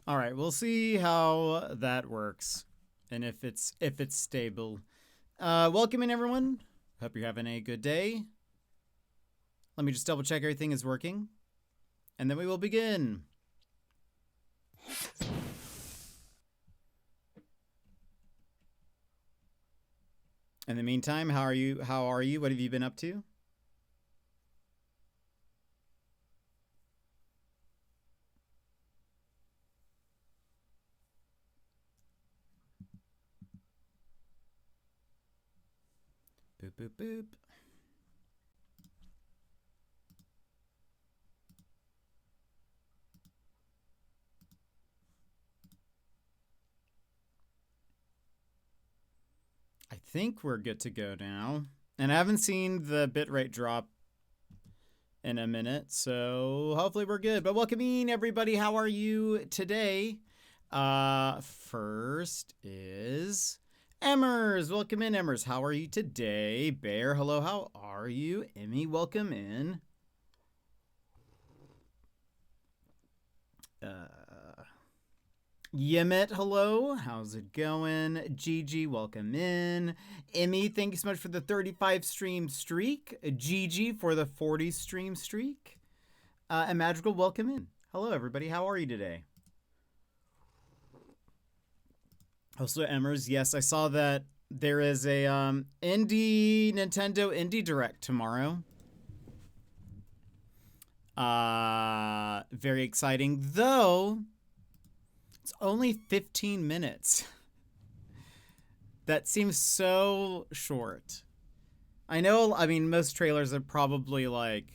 All right, we'll see how that works and if it's stable. Welcome in, everyone. Hope you're having a good day. Let me just double check everything is working, and then we will begin. In the meantime, how are you? What have you been up to? Boop, boop, boop. I think we're good to go now. And I haven't seen the bitrate drop in a minute, so hopefully we're good. But welcome in, everybody. How are you today? First is Emmers. Welcome in, Emmers. How are you today? Bear, hello. How are you? Emmy, welcome in. Yemet, hello. How's it going? Gigi, welcome in. Emmy, thank you so much for the 35 stream streak. Gigi for the 40 stream streak. And Magical, welcome in. Hello, everybody. How are you today? Also, Emmers, yes, I saw that there is a Nintendo Indie Direct tomorrow. Very exciting, though. It's only 15 minutes. That seems so short. I know, I mean, most trailers are probably like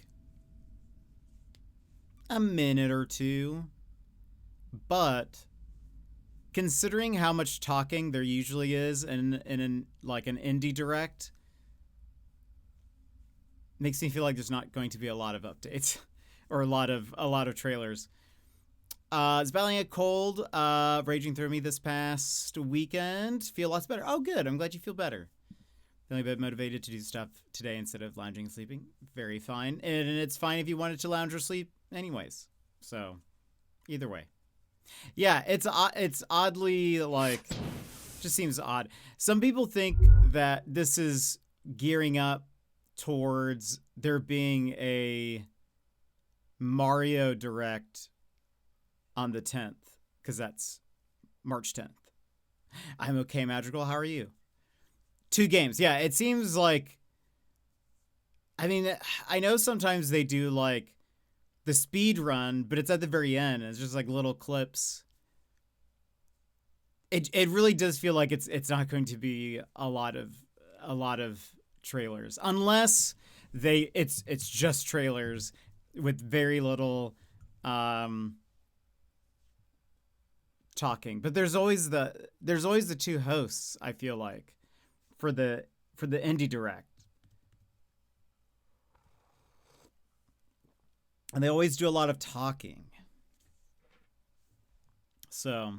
a minute or two, but considering how much talking there usually is in like an indie direct, makes me feel like there's not going to be a lot of updates or a lot of trailers. It's battling a cold, raging through me this past weekend. Feel lots better. Oh, good. I'm glad you feel better. Feeling a bit motivated to do stuff today instead of lounging and sleeping. Very fine. And it's fine if you wanted to lounge or sleep anyways. So, either way. Yeah, it's oddly, like, just seems odd. Some people think that this is gearing up towards there being a Mario Direct on the 10th, because that's March 10th. I'm okay, Magical. How are you? 2 games. Yeah, it seems like, I mean, I know sometimes they do like the speed run, but it's at the very end. It's just like little clips. It really does feel like it's not going to be a lot of trailers, unless it's just trailers with very little talking. But there's always the 2 hosts, I feel like, for the indie direct, and they always do a lot of talking. So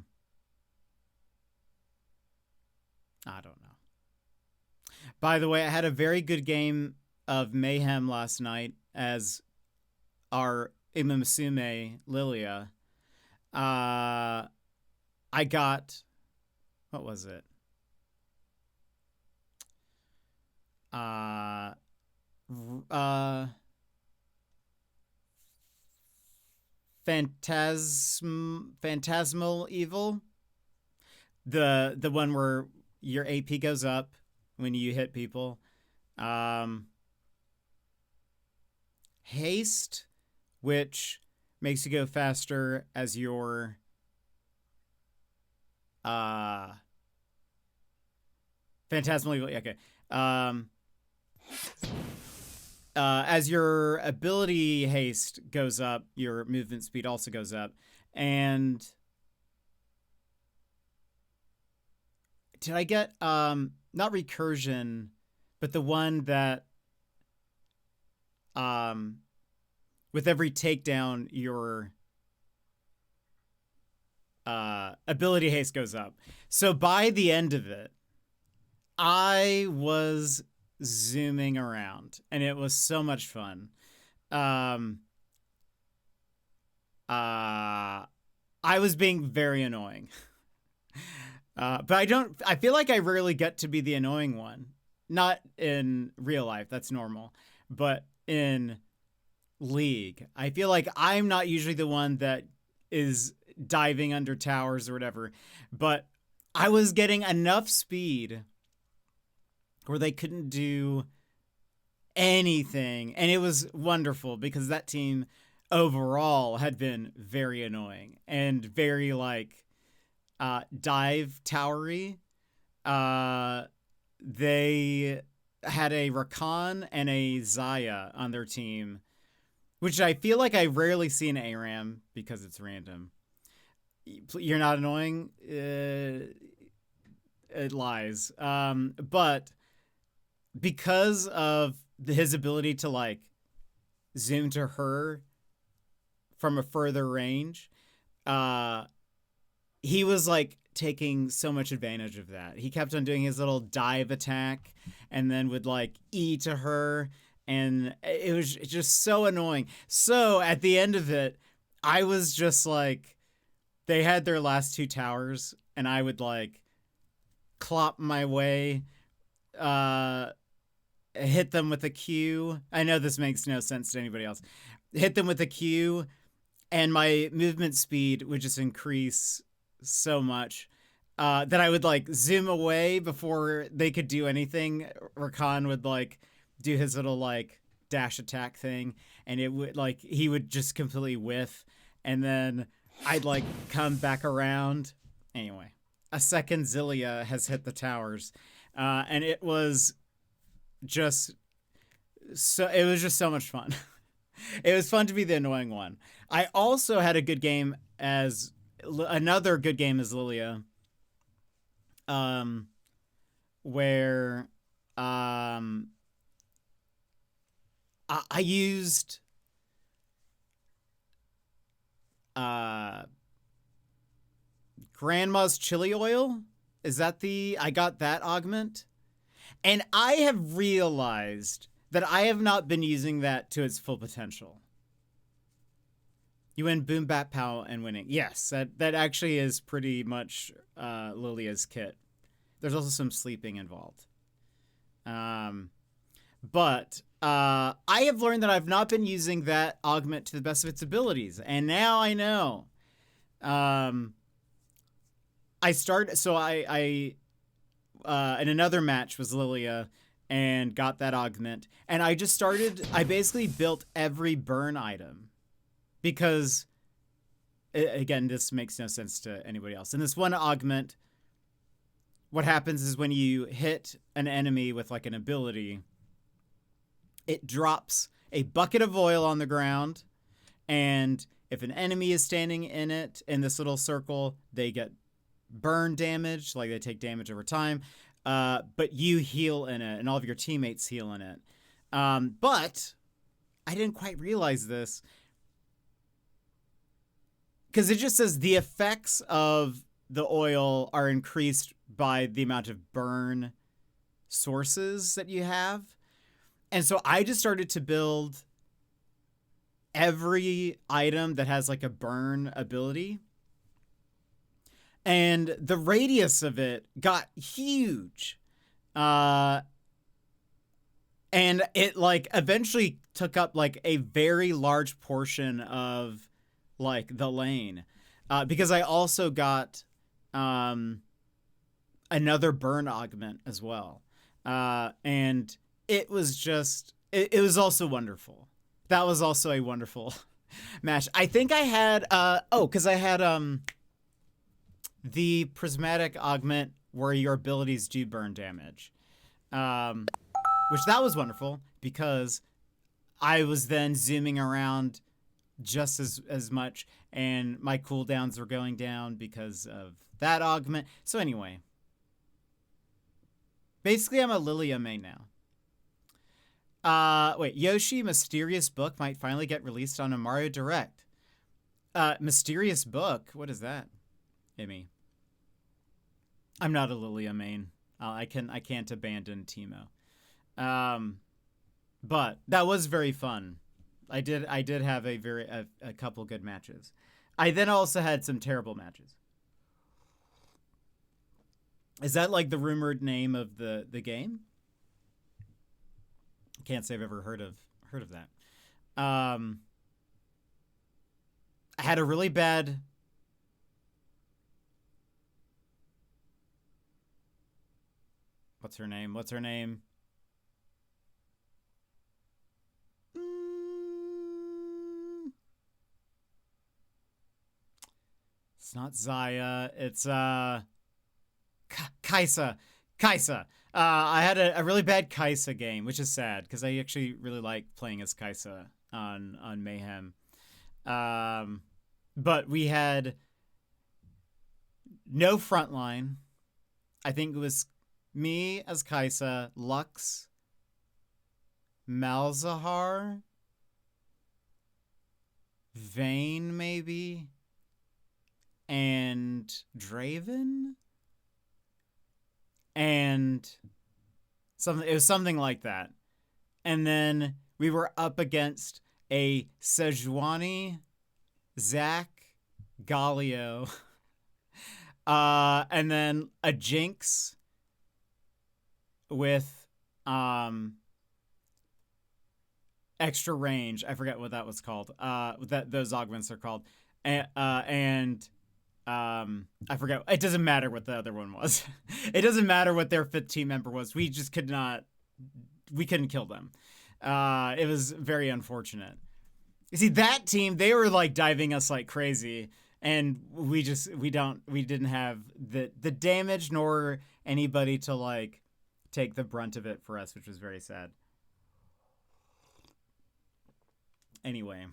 I don't know. By the way, I had a very good game of Mayhem last night as our Imamusume Lilia. I got, what was it? Phantasmal Evil. The one where your AP goes up when you hit people. Haste, which makes you go faster as your Phantasmal Evil. Okay. As your ability haste goes up, your movement speed also goes up. And did I get not recursion, but the one that with every takedown your ability haste goes up. So by the end of it, I was zooming around, and it was so much fun. I was being very annoying. But I feel like I rarely get to be the annoying one. Not in real life, that's normal. But in League, I feel like I'm not usually the one that is diving under towers or whatever. But I was getting enough speed where they couldn't do anything. And it was wonderful because that team overall had been very annoying and very like dive towery. They had a Rakan and a Zaya on their team, which I feel like I rarely see an ARAM because it's random. You're not annoying? It lies. But because of his ability to like zoom to her from a further range, he was like taking so much advantage of that. He kept on doing his little dive attack and then would like E to her, and it was just so annoying. So at the end of it, I was just like, they had their last 2 towers and I would like clop my way, hit them with a Q. I know this makes no sense to anybody else. Hit them with a Q, and my movement speed would just increase so much that I would like zoom away before they could do anything. Rakan would like do his little like dash attack thing, and it would like he would just completely whiff, and then I'd like come back around. Anyway, a second Zilia has hit the towers, and it was just so much fun. It was fun to be the annoying one. I also had a good game as another good game as Lilia, where I used Grandma's chili oil. Is that I got that augment? And I have realized that I have not been using that to its full potential. You win Boom Bat Pow and winning. Yes, that actually is pretty much Lilia's kit. There's also some sleeping involved. But I have learned that I've not been using that augment to the best of its abilities. And now I know. I in another match was Lilia and got that augment. And I basically built every burn item. Because, again, this makes no sense to anybody else. In this one augment, what happens is when you hit an enemy with like an ability, it drops a bucket of oil on the ground, and if an enemy is standing in it, in this little circle, they get burn damage, like they take damage over time, but you heal in it, and all of your teammates heal in it. But I didn't quite realize this, because it just says the effects of the oil are increased by the amount of burn sources that you have. And so I just started to build every item that has like a burn ability. And the radius of it got huge. And it like eventually took up like a very large portion of like the lane, because I also got another burn augment as well, and it was just it was also wonderful. That was also a wonderful match. I think I had because I had the prismatic augment where your abilities do burn damage, which that was wonderful because I was then zooming around just as much, and my cooldowns were going down because of that augment. So anyway, basically I'm a Lilia main now. Wait, Yoshi Mysterious Book might finally get released on a Mario Direct. Mysterious Book? What is that, Emmy? I'm not a Lilia main. I can't abandon Teemo. But that was very fun. I did have a couple good matches. I then also had some terrible matches. Is that like the rumored name of the game? Can't say I've ever heard of that. I had a really bad. What's her name? It's not Zaya. It's Kaisa. I had a really bad Kaisa game, which is sad because I actually really like playing as Kaisa on Mayhem. But we had no frontline. I think it was me as Kaisa, Lux, Malzahar, Vayne maybe, and Draven, and something. It was something like that. And then we were up against a Sejuani, Zach, Galio, and then a Jinx with extra range. I forget what that was called. Those augments are called. And I forget. It doesn't matter what the other one was. It doesn't matter what their 5th team member was. We just couldn't kill them. It was very unfortunate. You see, that team, they were like diving us like crazy, and we didn't have the damage nor anybody to like take the brunt of it for us, which was very sad. Anyway,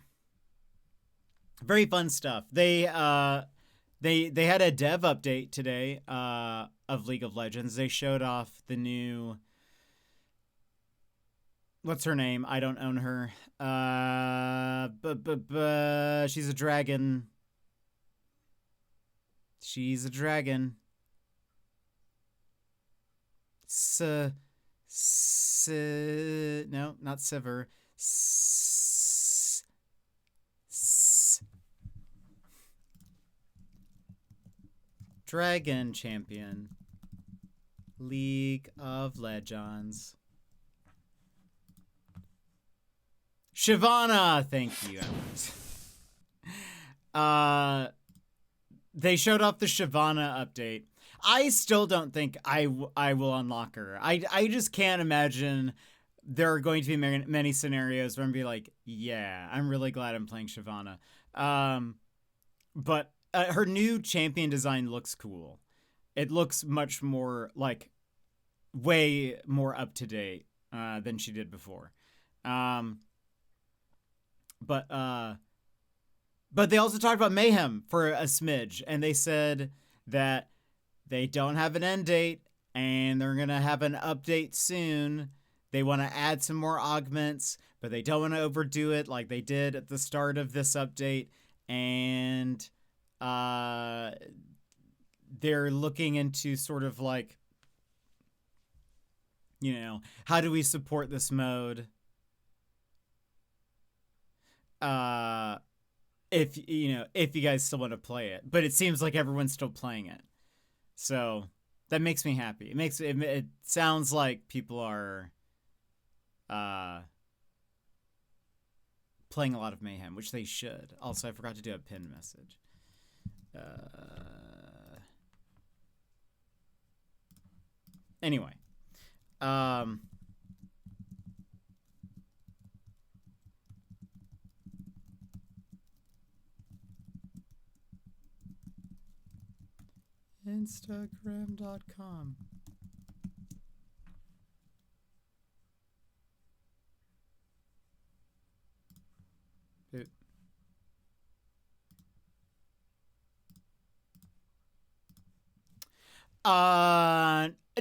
very fun stuff. They had a dev update today of League of Legends. They showed off the new, what's her name? I don't own her. She's a dragon. No, not Sivir. Dragon champion. League of Legends. Shyvana, thank you. They showed off the Shyvana update. I still don't think I will unlock her. I just can't imagine there are going to be many scenarios where I'm be like, yeah, I'm really glad I'm playing Shyvana. But her new champion design looks cool. It looks much more like way more up to date than she did before. But they also talked about Mayhem for a smidge, and they said that they don't have an end date and they're gonna have an update soon. They want to add some more augments, but they don't want to overdo it like they did at the start of this update. And they're looking into sort of like, you know, how do we support this mode? If you guys still want to play it, but it seems like everyone's still playing it, so that makes me happy. It sounds like people are playing a lot of Mayhem, which they should. Also, I forgot to do a pin message. Anyway, Instagram.com.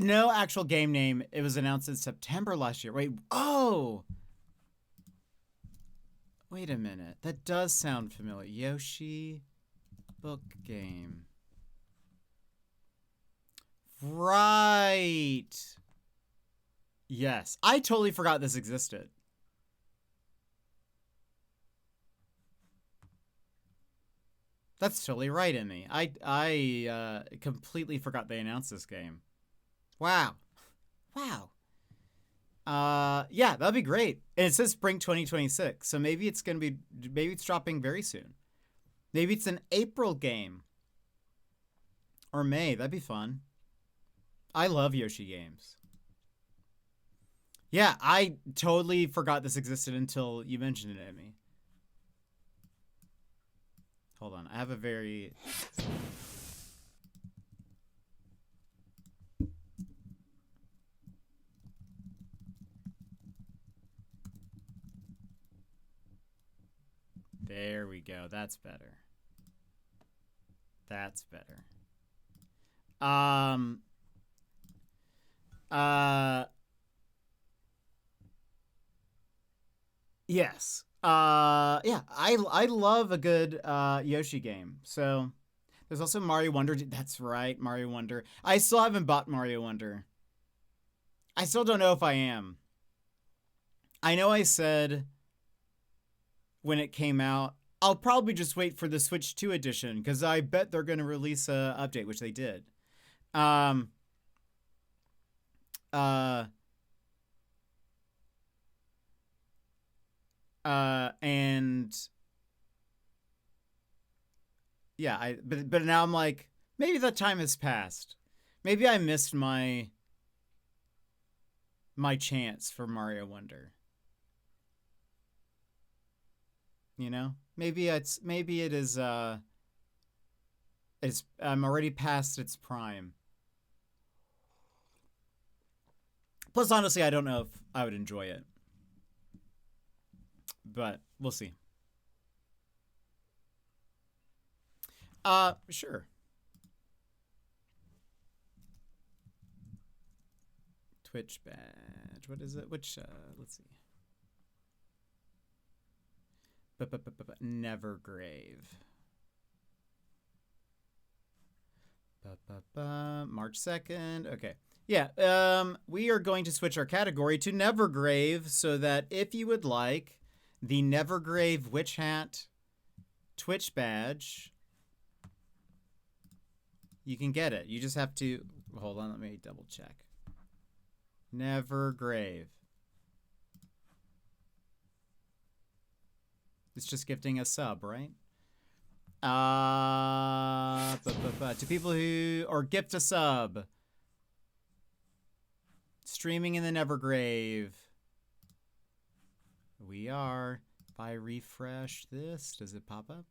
No actual game name. It was announced in September last year. Wait a minute. That does sound familiar. Yoshi book game. Right. Yes. I totally forgot this existed. That's totally right, Emmy. I completely forgot they announced this game. Wow. Wow. Yeah, that'd be great. And it says spring 2026, so maybe it's dropping very soon. Maybe it's an April game. Or May. That'd be fun. I love Yoshi games. Yeah, I totally forgot this existed until you mentioned it, Emmy. Hold on. I have a very... There we go. That's better. That's better. Yes. Yeah, I love a good Yoshi game. So there's also Mario Wonder. That's right, Mario Wonder. I still haven't bought Mario Wonder. I still don't know if I am. I know I said when it came out, I'll probably just wait for the Switch 2 edition because I bet they're going to release a update, which they did. And yeah, but now I'm like, maybe that time has passed. Maybe I missed my chance for Mario Wonder. You know? Maybe it is I'm already past its prime. Plus, honestly, I don't know if I would enjoy it. But we'll see. Sure. Twitch badge. What is it? Which, let's see. Nevergrave. March 2nd. Okay. Yeah, we are going to switch our category to Nevergrave so that if you would like the Nevergrave Witch Hat Twitch badge, you can get it. You just have to... Hold on, let me double check. Nevergrave. It's just gifting a sub, right? To people who... Or gift a sub. Streaming in the Nevergrave. We are. If I refresh this, does it pop up?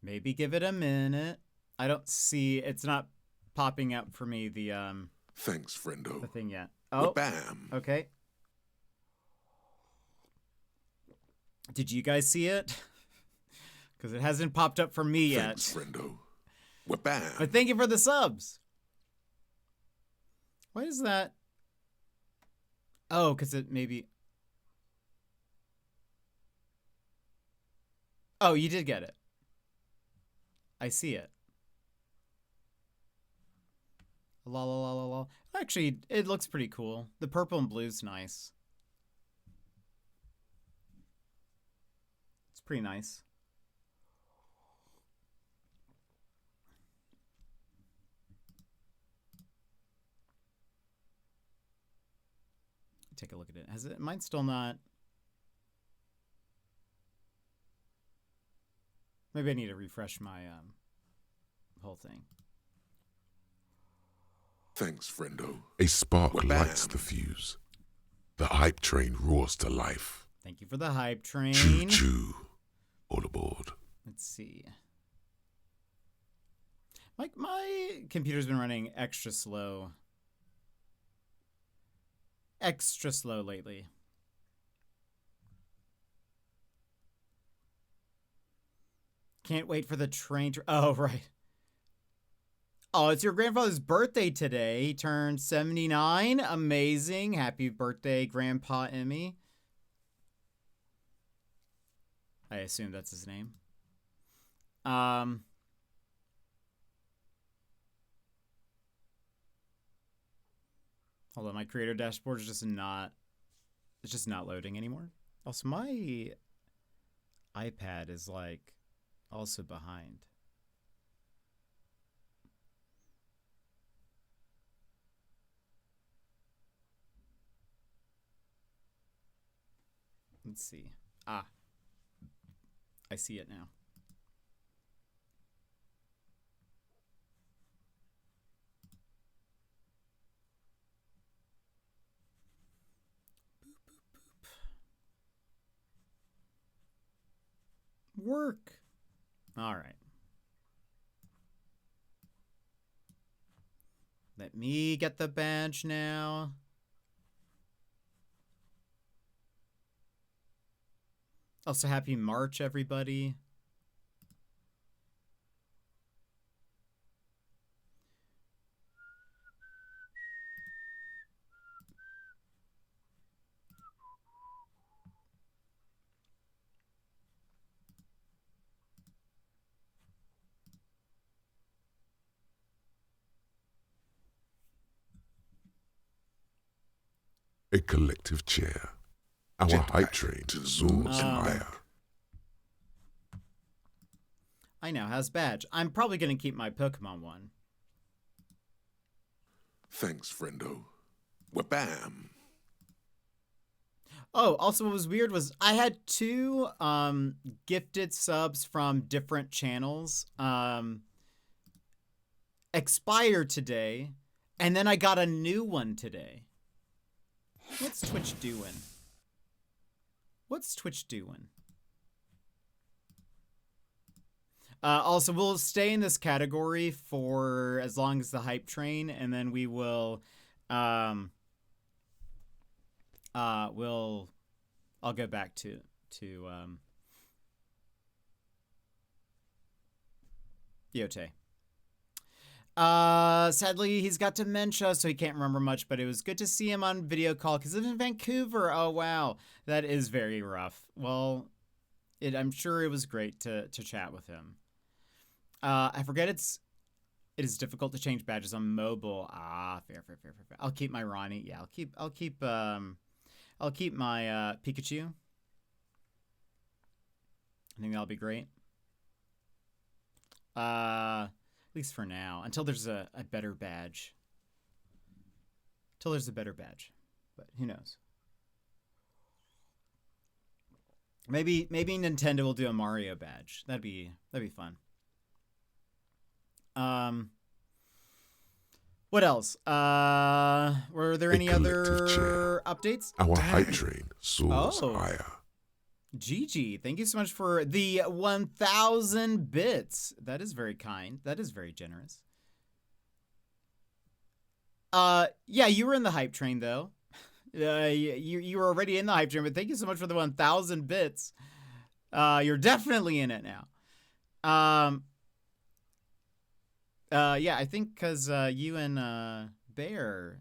Maybe give it a minute. I don't see... It's not popping up for me, the... Thanks, friendo. The thing yet. Oh, bam. Okay. Did you guys see it? Because it hasn't popped up for me yet. Thanks, friendo. Bam. But thank you for the subs. Why is that? Oh, because it maybe... Oh, you did get it. I see it. La la la la la. Actually, it looks pretty cool. The purple and blue's nice. It's pretty nice. Take a look at it. Has it? Mine's still not. Maybe I need to refresh my whole thing. Thanks, friendo. A spark lights the fuse. The hype train roars to life. Thank you for the hype train. Choo choo. All aboard. Let's see. My computer's been running extra slow. Extra slow lately. Can't wait for the train to... Oh, right. Oh, it's your grandfather's birthday today. He turned 79. Amazing. Happy birthday, Grandpa Emmy. I assume that's his name. Hold on, my creator dashboard is just not. It's just not loading anymore. Also, my iPad is like also behind. Let's see. Ah, I see it now. Work. All right. Let me get the badge now. Also, happy March, everybody. A collective cheer. Our hype train soars higher. I know, how's badge? I'm probably going to keep my Pokemon one. Thanks, friendo. Wha-bam. Oh, also what was weird was I had 2 gifted subs from different channels expire today, and then I got a new one today. What's Twitch doing? What's Twitch doing? Also, we'll stay in this category for as long as the hype train, and then we will, I'll go back to Yotei. Sadly, he's got dementia, so he can't remember much, but it was good to see him on video call because he lives in Vancouver. Oh, wow. That is very rough. Well, I'm sure it was great to chat with him. I forget it is difficult to change badges on mobile. Ah, fair. I'll keep my Ronnie. Yeah, I'll keep my Pikachu. I think that'll be great. At least for now, until there's a better badge. Until there's a better badge, but who knows? Maybe Nintendo will do a Mario badge. That'd be fun. What else? Were there any other updates? Our hype train soars higher. GG, thank you so much for the 1,000 bits. That is very kind. That is very generous. Yeah, you were in the hype train though. You were already in the hype train, but thank you so much for the 1,000 bits. You're definitely in it now. Yeah, I think because you and Bear,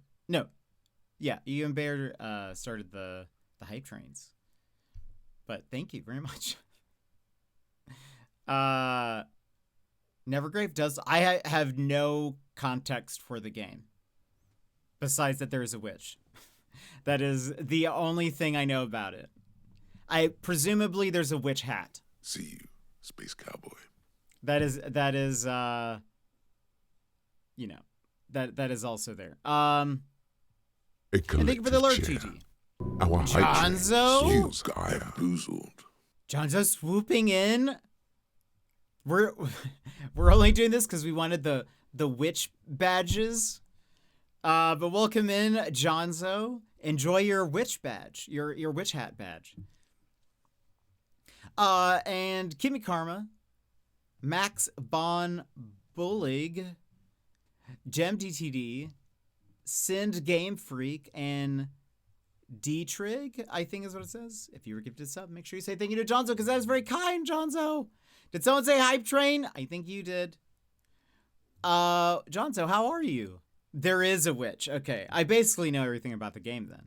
you and Bear started the hype trains. But thank you very much. Nevergrave does. I have no context for the game, besides that there is a witch. That is the only thing I know about it. Presumably there's a witch hat. See you, Space Cowboy. That is that is also there. And thank you for the alert, GG. Our Jonzo? Jonzo swooping in. We're only doing this because we wanted the witch badges. But welcome in, Jonzo. Enjoy your witch badge, your witch hat badge. And Kimi Karma, Max Bon Bullig, Gem DTD, Sind Game Freak, and D-Trig, I think is what it says. If you were gifted a sub, make sure you say thank you to Jonzo, because that is very kind, Jonzo. Did someone say hype train? I think you did. Jonzo, how are you? There is a witch. Okay, I basically know everything about the game then.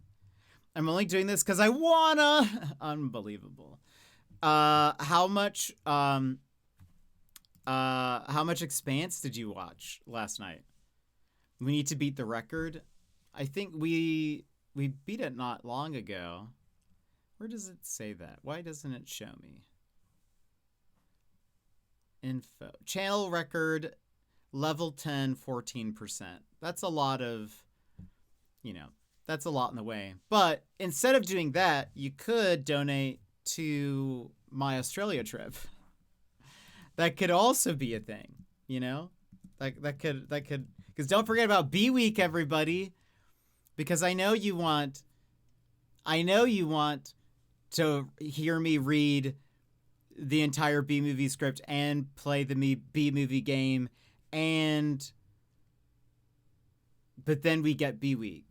I'm only doing this because I wanna. Unbelievable. How much Expanse did you watch last night? We need to beat the record. I think we beat it not long ago. Where does it say that? Why doesn't it show me? Info. Channel record, level 10, 14%. That's a lot of, that's a lot in the way. But instead of doing that, you could donate to my Australia trip. That could also be a thing, That could, because don't forget about BeeWeek, everybody. Because I know you want to hear me read the entire B-movie script and play the B-movie game, but then we get BeeWeek.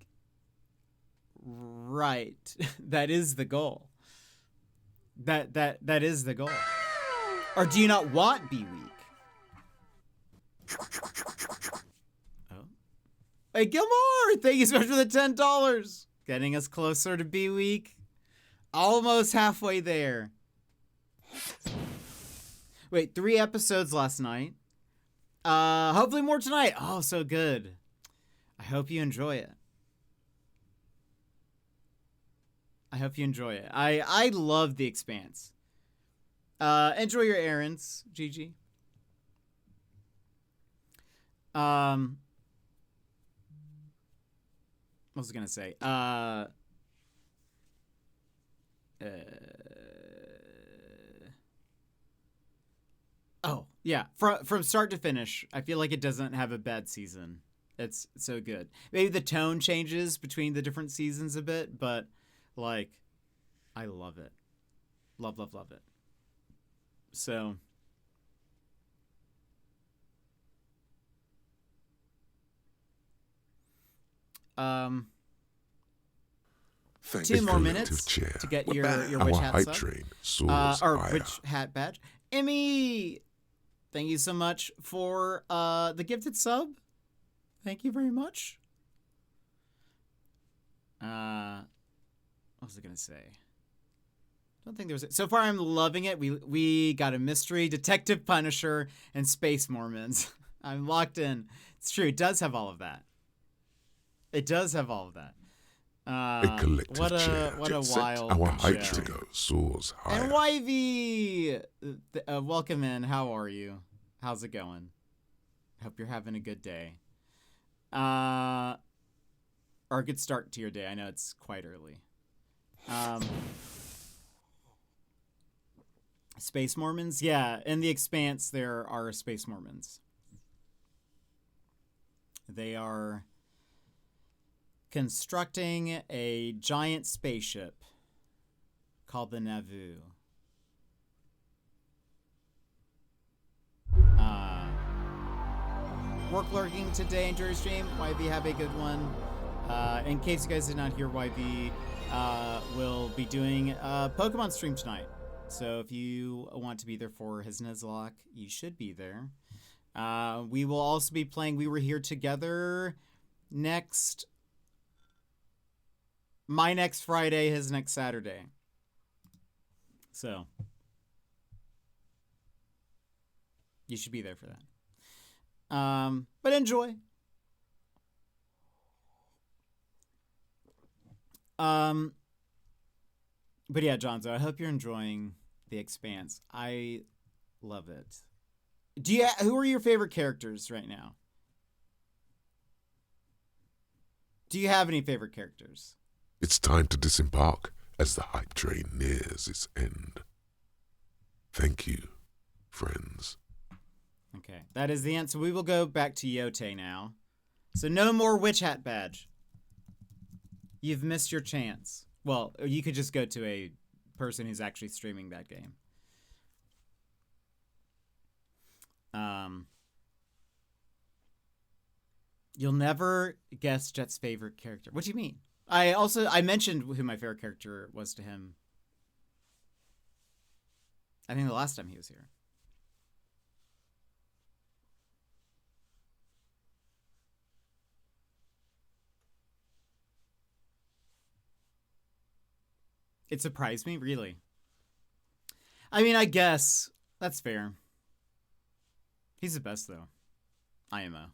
Right. That is the goal. That is the goal. Or do you not want BeeWeek? Oh. Hey, Gilmore! Thank you so much for the $10. Getting us closer to BeeWeek. Almost halfway there. Wait, 3 episodes last night. Hopefully more tonight. Oh, so good. I hope you enjoy it. I love The Expanse. Enjoy your errands, Gigi. What was I gonna say? Oh, yeah. From start to finish, I feel like it doesn't have a bad season. It's so good. Maybe the tone changes between the different seasons a bit, but, I love it. Love, love, love it. So... Thanks. 2 more collective minutes chair. to get We're your back. witch Our hat hype sub. train soars Or higher. witch hat badge. Emmy, thank you so much for the gifted sub. Thank you very much. What was I gonna say? Don't think there was. So far, I'm loving it. We got a mystery, Detective Punisher, and Space Mormons. I'm locked in. It's true. It does have all of that. A collective chair. What a Jet set. wild Our hype show. train soars higher. And Yvy, welcome in. How are you? How's it going? Hope you're having a good day. Or a good start to your day. I know it's quite early. Space Mormons? Yeah, in The Expanse, there are Space Mormons. They are constructing a giant spaceship called the Nauvoo. Work lurking today. Enjoy your stream. YV, have a good one. In case you guys did not hear, YV will be doing a Pokemon stream tonight. So if you want to be there for his Nuzlocke, you should be there. We will also be playing We Were Here Together my next Friday, his next Saturday. So you should be there for that. But enjoy. But yeah, Jonzo, I hope you're enjoying The Expanse. I love it. Who are your favorite characters right now? Do you have any favorite characters? It's time to disembark as the hype train nears its end. Thank you, friends. Okay, that is the answer. We will go back to Yotei now. So no more witch hat badge. You've missed your chance. Well, you could just go to a person who's actually streaming that game. You'll never guess Jet's favorite character. What do you mean? I mentioned who my favorite character was to him. I think the last time he was here. It surprised me, really. I mean, I guess that's fair. He's the best, though. IMO.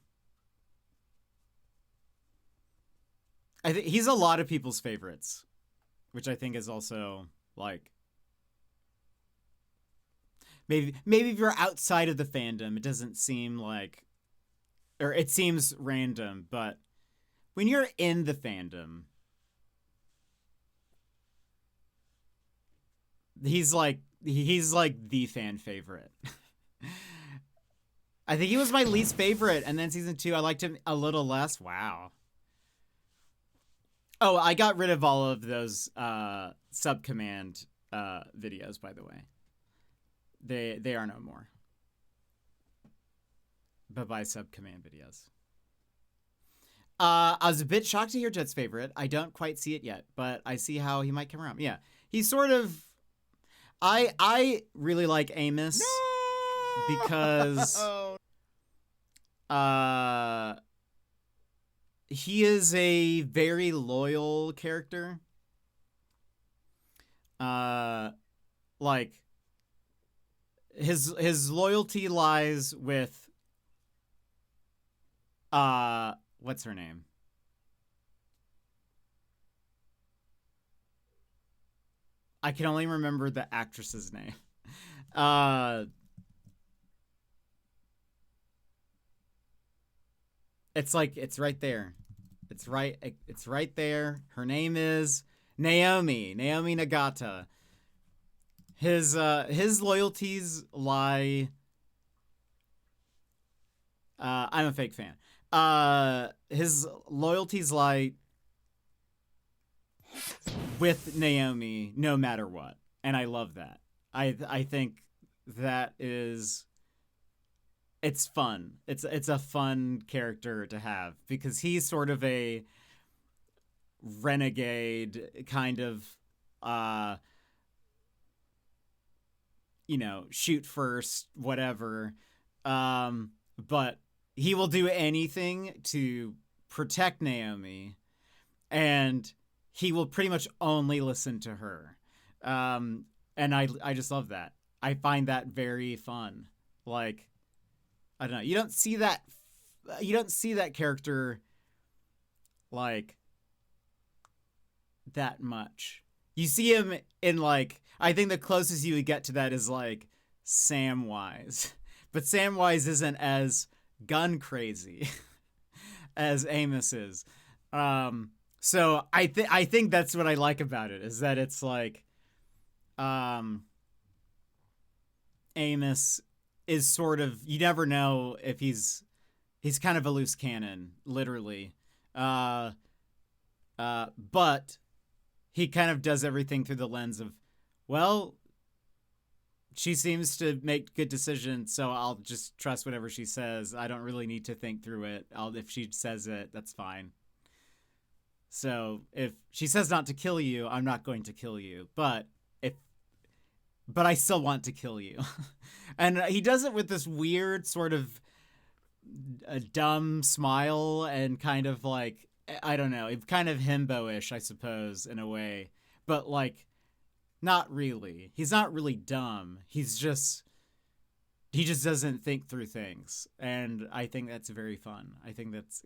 I think he's a lot of people's favorites, which I think is also like maybe if you're outside of the fandom, it doesn't seem like, or it seems random, but when you're in the fandom, he's like the fan favorite. I think he was my least favorite, and then season 2 I liked him a little less. Wow. Oh, I got rid of all of those sub-command videos, by the way. They are no more. Bye-bye sub-command videos. I was a bit shocked to hear Jet's favorite. I don't quite see it yet, but I see how he might come around. Yeah, he's sort of... I really like Amos because he is a very loyal character. Like his loyalty lies with what's her name? I can only remember the actress's name. It's like, it's right there. It's right there. Her name is Naomi Nagata. His loyalties lie... I'm a fake fan. His loyalties lie with Naomi no matter what, and I love that. I think that is... It's fun. It's a fun character to have because he's sort of a renegade kind of shoot first, whatever. But he will do anything to protect Naomi, and he will pretty much only listen to her. And I just love that. I find that very fun. Like, I don't know. You don't see that character like that much. You see him in, like, I think the closest you would get to that is like Samwise. But Samwise isn't as gun crazy as Amos is. So I think that's what I like about it, is that it's like Amos is sort of, you never know if he's kind of a loose cannon, literally. But he kind of does everything through the lens of, well, she seems to make good decisions, so I'll just trust whatever she says. I don't really need to think through it. If she says it, that's fine. So if she says not to kill you, I'm not going to kill you. But I still want to kill you. And he does it with this weird sort of a dumb smile and kind of like, I don't know, kind of himbo-ish, I suppose, in a way. But like, not really. He's not really dumb. He just doesn't think through things. And I think that's very fun. I think that's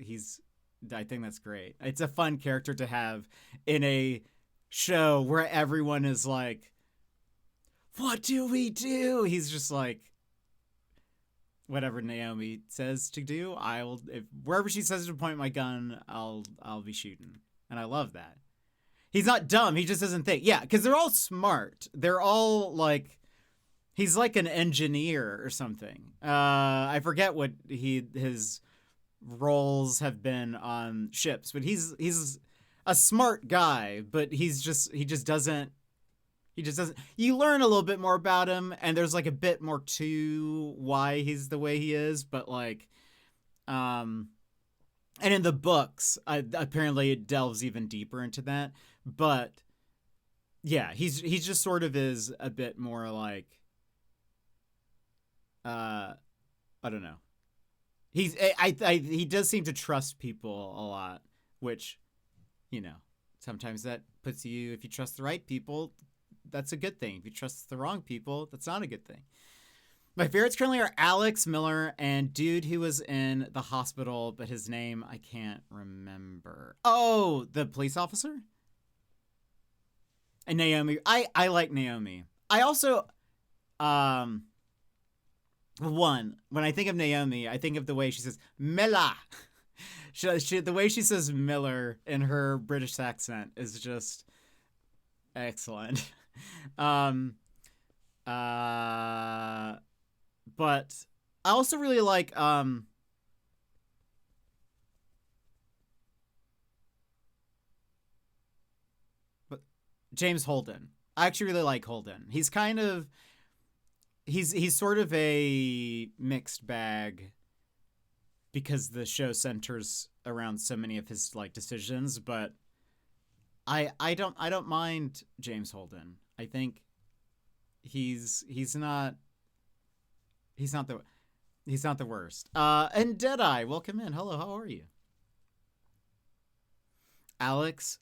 great. It's a fun character to have in a show where everyone is like, what do we do? He's just like, whatever Naomi says to do, wherever she says to point my gun, I'll be shooting. And I love that. He's not dumb. He just doesn't think. Yeah, because they're all smart. They're all like, he's like an engineer or something. I forget what his roles have been on ships, but he's a smart guy, but he just doesn't, you learn a little bit more about him, and there's like a bit more to why he's the way he is, but like, and in the books, apparently it delves even deeper into that, but yeah, he's just sort of is a bit more like, I don't know. He does seem to trust people a lot, which, sometimes that puts you, if you trust the right people, that's a good thing. If you trust the wrong people, that's not a good thing. My favorites currently are Alex Miller and dude who was in the hospital, but his name I can't remember. Oh, the police officer? And Naomi. I like Naomi. I also when I think of Naomi, I think of the way she says Miller. The way she says Miller in her British accent is just excellent. But I also really like but James Holden. I actually really like Holden. He's kind of he's sort of a mixed bag because the show centers around so many of his like decisions, but I don't mind James Holden. I think he's not the worst. And Deadeye, welcome in. Hello, how are you? Alex.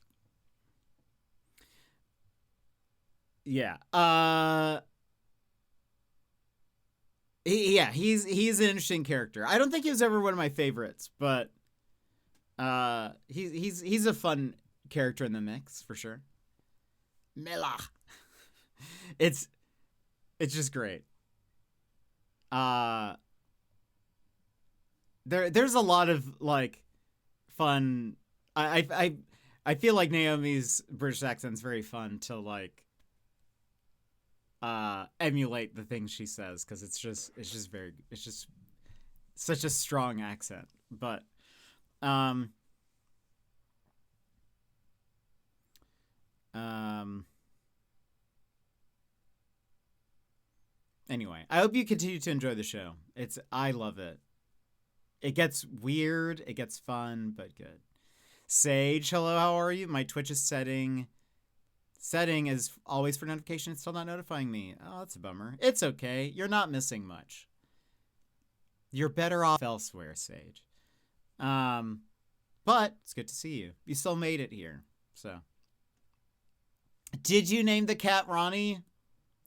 Yeah. He's an interesting character. I don't think he was ever one of my favorites, but he's a fun character in the mix for sure. Mela. It's just great. There's a lot of like fun. I feel like Naomi's British accent's very fun to like emulate the things she says because it's just such a strong accent. But anyway, I hope you continue to enjoy the show. I love it. It gets weird, it gets fun, but good. Sage, hello, how are you? My Twitch is setting is always for notification. It's still not notifying me. Oh, that's a bummer. It's okay. You're not missing much. You're better off elsewhere, Sage. But it's good to see you. You still made it here. So, did you name the cat Ronnie?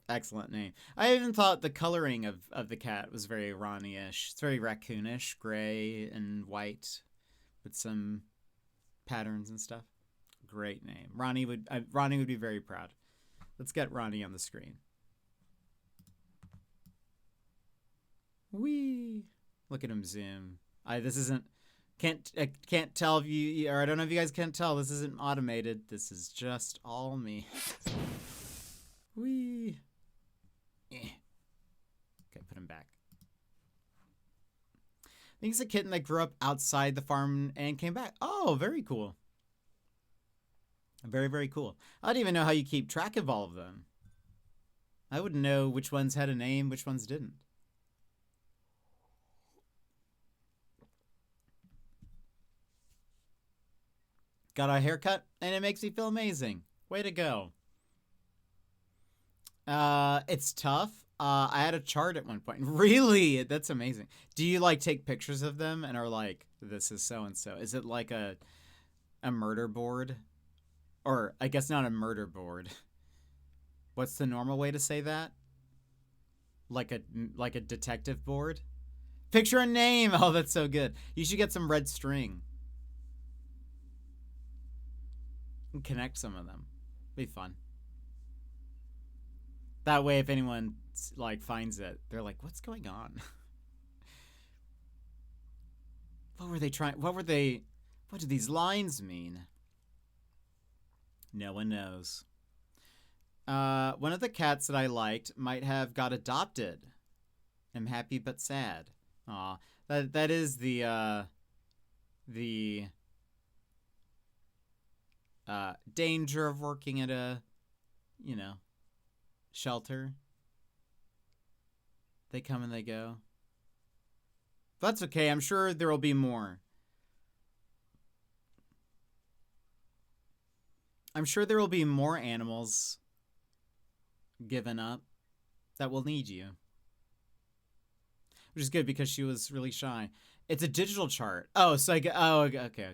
Excellent name. I even thought the coloring of the cat was very Ronnie-ish. It's very raccoonish, gray and white with some patterns and stuff. Great name. Ronnie would be very proud. Let's get Ronnie on the screen. Whee! Look at him zoom. I can't tell if you, or I don't know if you guys can't tell. This isn't automated. This is just all me. Whee! Okay, put him back. I think he's a kitten that grew up outside the farm and came back. Oh, very cool. Very, very cool. I don't even know how you keep track of all of them. I wouldn't know which ones had a name, which ones didn't. Got a haircut, and it makes me feel amazing. Way to go. It's tough. I had a chart at one point. Really? That's amazing. Do you like take pictures of them and are like, this is so-and-so? Is it like a murder board? Or I guess not a murder board. What's the normal way to say that? Like a detective board? Picture a name. Oh, that's so good. You should get some red string. And connect some of them. Be fun. That way, if anyone like finds it, they're like, "What's going on? What were they trying? What do these lines mean?" No one knows. One of the cats that I liked might have got adopted. I'm happy but sad. Aw, that is the danger of working at a, shelter. They come and they go. But that's okay. I'm sure there will be more. I'm sure there will be more animals given up that will need you. Which is good because she was really shy. It's a digital chart. Oh, so okay.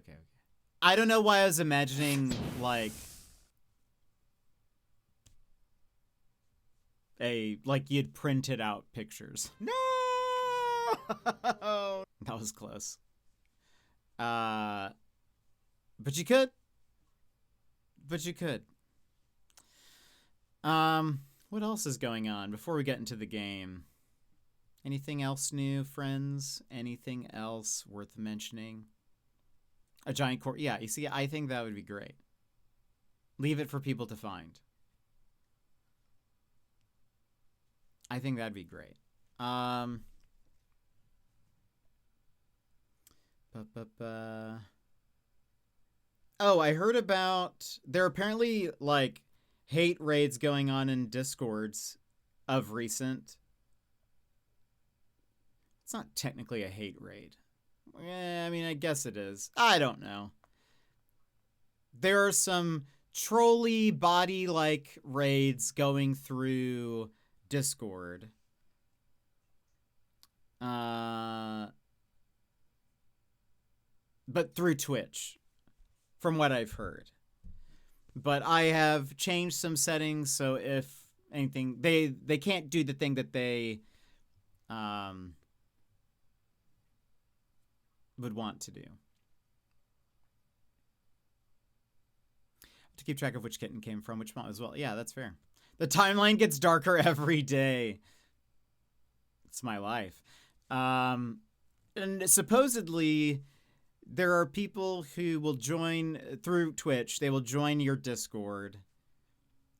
I don't know why I was imagining like like you'd printed out pictures. No! That was close. But you could. What else is going on before we get into the game? Anything else new, friends? Anything else worth mentioning? A giant core. Yeah, you see, I think that would be great. Leave it for people to find. I think that'd be great. Oh, I heard about there are apparently like hate raids going on in Discords of recent. It's not technically a hate raid. I mean, I guess it is. I don't know. There are some trolley body-like raids going through Discord. But through Twitch, from what I've heard. But I have changed some settings, so if anything, they can't do the thing that they would want to do. To keep track of which kitten came from which mom as well. Yeah, that's fair. The timeline gets darker every day. It's my life. And supposedly there are people who will join through Twitch. They will join your Discord.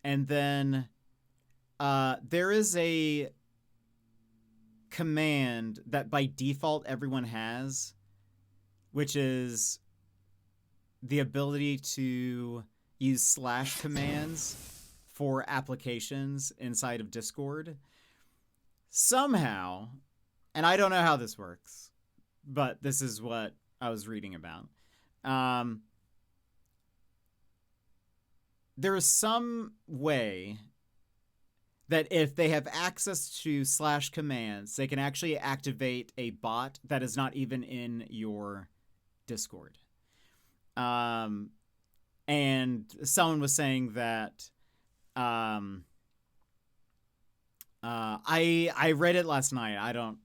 And then there is a command that by default everyone has, which is the ability to use / commands for applications inside of Discord. Somehow, and I don't know how this works, but this is what I was reading about. There is some way that if they have access to / commands, they can actually activate a bot that is not even in your Discord. And someone was saying that I read it last night. I'm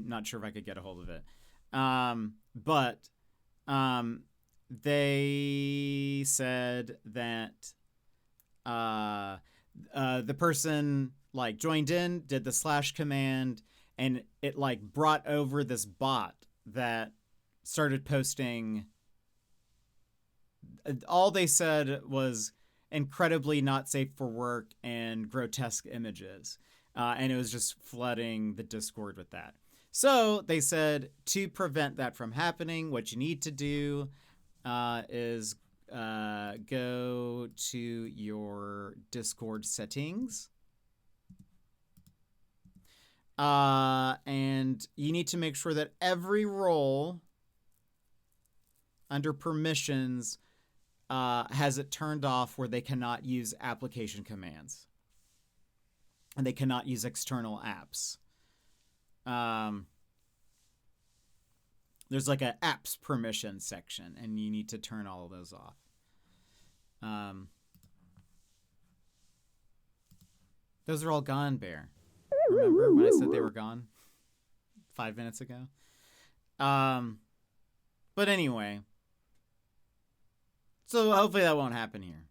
not sure if I could get a hold of it. But they said that the person like joined in, did the / command, and it like brought over this bot that started posting. All they said was incredibly not safe for work and grotesque images. And it was just flooding the Discord with that. So they said to prevent that from happening, what you need to do is go to your Discord settings. And you need to make sure that every role under permissions has it turned off where they cannot use application commands. And they cannot use external apps. There's like a apps permission section, and you need to turn all of those off. Those are all gone, Bear. Remember when I said they were gone 5 minutes ago? But anyway. So hopefully that won't happen here.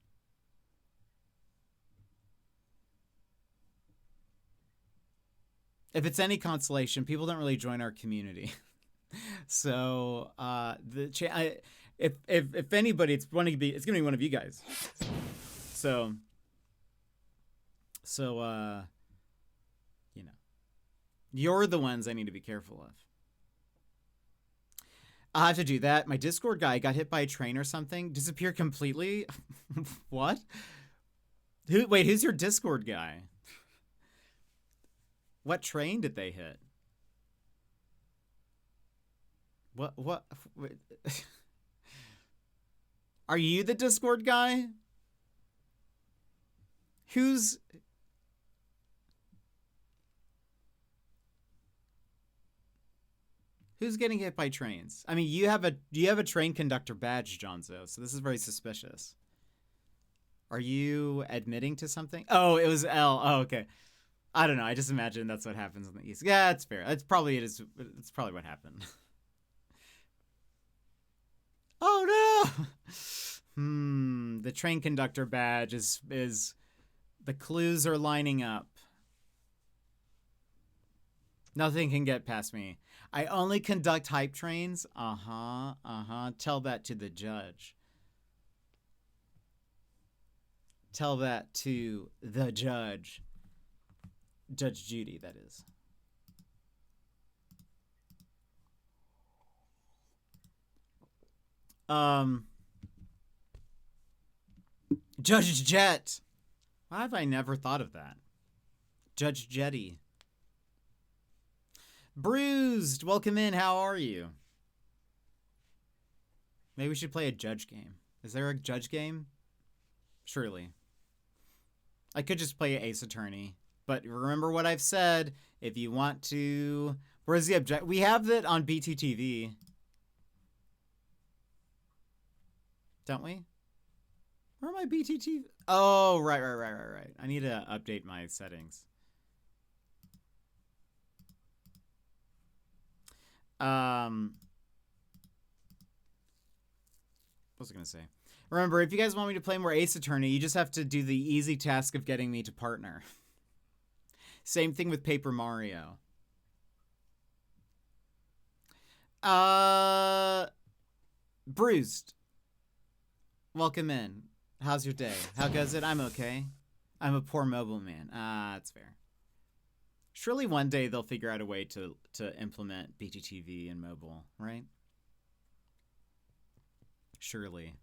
If it's any consolation, people don't really join our community. So if anybody, it's gonna be one of you guys. So you know, you're the ones I need to be careful of. I'll have to do that. My Discord guy got hit by a train or something. Disappeared completely. What? Wait, who's your Discord guy? What train did they hit? What? Wait. Are you the Discord guy? Who's getting hit by trains? I mean, you have a train conductor badge, Jonzo, so this is very suspicious. Are you admitting to something? Oh, it was L. Oh, okay. I don't know. I just imagine that's what happens on the East. Yeah, it's fair. It's probably what happened. Oh no! The train conductor badge is the clues are lining up. Nothing can get past me. I only conduct hype trains. Tell that to the judge. Tell that to the judge. Judge Judy, that is. Judge Jet. Why have I never thought of that? Judge Jetty. Bruised, welcome in. How are you? Maybe we should play a judge game. Is there a judge game? Surely. I could just play Ace Attorney. But remember what I've said. If you want to... Where's the object? We have that on BTTV. Don't we? Where are my BTTV? Oh, right. I need to update my settings. What was I going to say? Remember, if you guys want me to play more Ace Attorney, you just have to do the easy task of getting me to partner. Same thing with Paper Mario. Bruised. Welcome in. How's your day? How goes it? I'm okay. I'm a poor mobile man. That's fair. Surely one day they'll figure out a way to implement BGTV in mobile, right? Surely.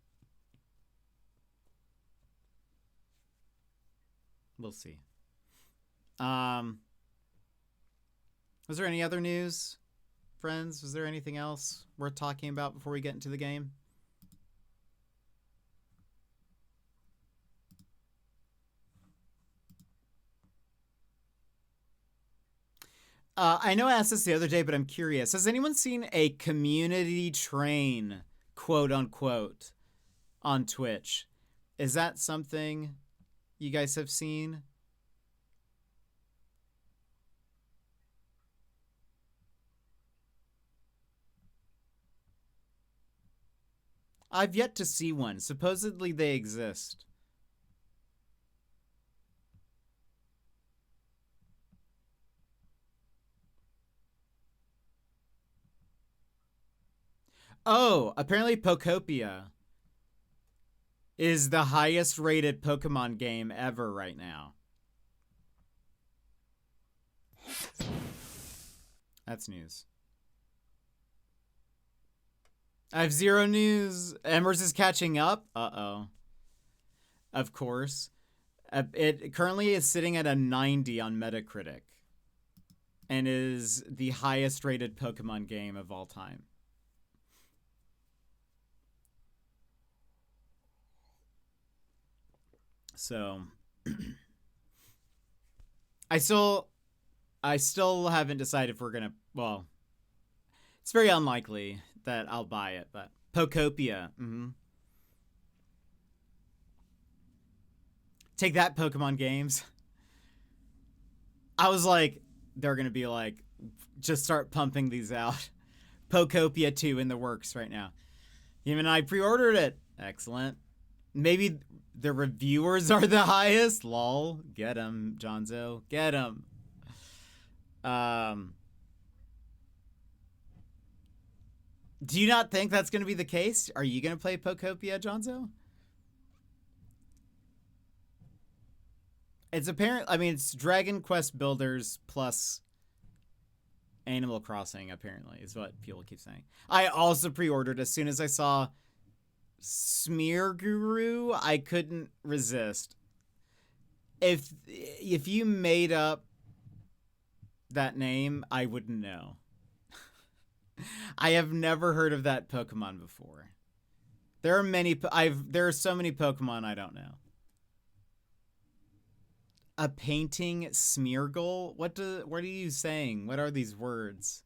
We'll see. Was there any other news, friends? Was there anything else worth talking about before we get into the game? I know I asked this the other day, but I'm curious. Has anyone seen a community train, quote unquote, on Twitch? Is that something you guys have seen? I've yet to see one. Supposedly they exist. Oh, apparently Pokopia is the highest rated Pokemon game ever right now. That's news. I have zero news. Embers is catching up. Uh-oh. Of course. It currently is sitting at a 90 on Metacritic and is the highest rated Pokemon game of all time. So I still haven't decided if we're gonna, well, it's very unlikely that I'll buy it, but Pokopia. Take that, Pokemon games. I was like, they're gonna be like, just start pumping these out. Pokopia 2 in the works right now. Even I pre-ordered it. Excellent. Maybe the reviewers are the highest. Lol. Get him, Jonzo. Get him. Do you not think that's going to be the case? Are you going to play Pokopia, Jonzo? It's apparent. I mean, it's Dragon Quest Builders plus Animal Crossing, apparently, is what people keep saying. I also pre-ordered as soon as I saw Smear Guru. I couldn't resist. If you made up that name, I wouldn't know. I have never heard of that Pokemon before. There are so many Pokemon I don't know. A painting Smeargle? What are you saying? What are these words?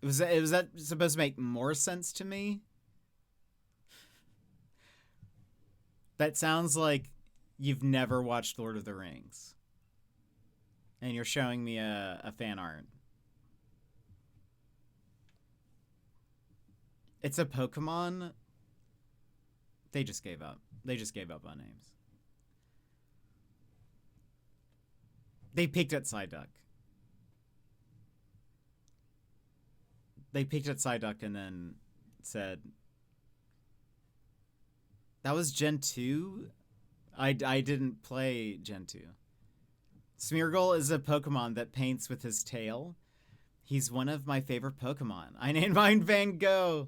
Was that supposed to make more sense to me? That sounds like you've never watched Lord of the Rings. And you're showing me a fan art. It's a Pokemon. They just gave up. They just gave up on names. They peeked at Psyduck. They peeked at Psyduck and then said, that was Gen 2? I didn't play Gen 2. Smeargle is a Pokemon that paints with his tail. He's one of my favorite Pokemon. I named mine Van Gogh.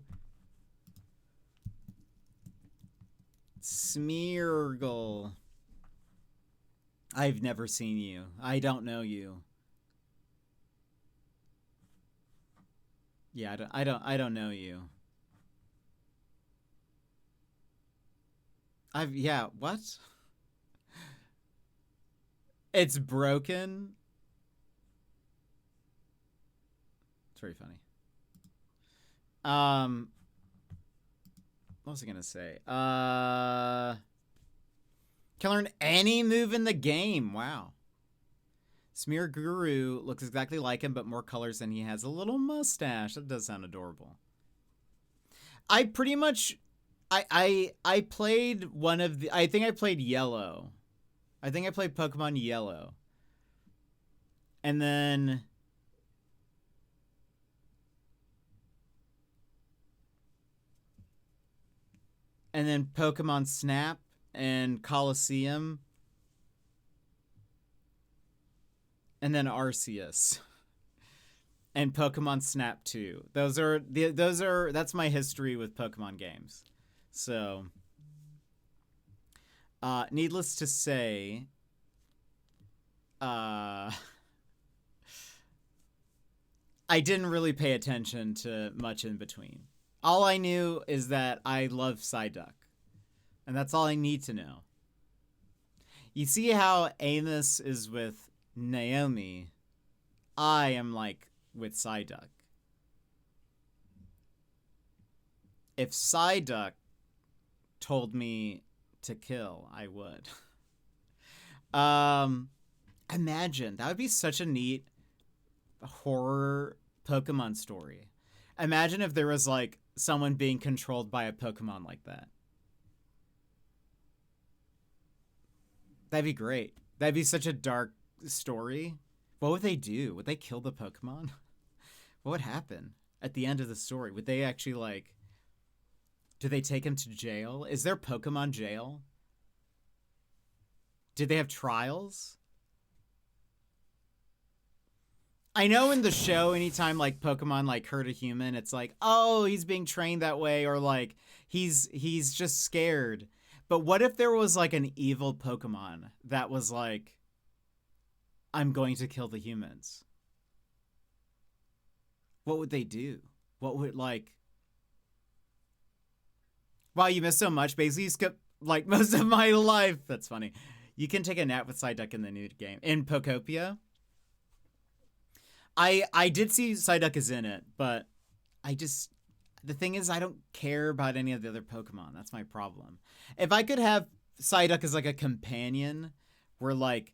Smeargle. I've never seen you. I don't know you. Yeah, I don't know you. Yeah, what? It's broken. It's very funny. What was I gonna say? Can learn any move in the game. Wow. Smear Guru looks exactly like him, but more colors than he has. A little mustache. That does sound adorable. I pretty much, I played one of the, I think I played Yellow. I think I played Pokemon Yellow. And then Pokemon Snap and Coliseum. And then Arceus. And Pokemon Snap 2. That's my history with Pokemon games. So, needless to say, I didn't really pay attention to much in between. All I knew is that I love Psyduck. And that's all I need to know. You see how Amos is with Naomi? I am like with Psyduck. If Psyduck told me to kill, I would. Imagine. That would be such a neat horror Pokemon story. Imagine if there was like someone being controlled by a Pokemon like that. That'd be great. That'd be such a dark story. What would they do? Would they kill the Pokemon? What would happen at the end of the story? Would they actually like, do they take him to jail? Is there Pokemon jail? Did they have trials? I know in the show, anytime like Pokemon like hurt a human, it's like, oh, he's being trained that way, or like he's just scared. But what if there was like an evil Pokemon that was like, I'm going to kill the humans? What would they do? What would like, wow, you missed so much. Basically, you skipped like most of my life. That's funny. You can take a nap with Psyduck in the new game. In Pokopia? I did see Psyduck is in it, but the thing is, I don't care about any of the other Pokemon. That's my problem. If I could have Psyduck as like a companion, where like,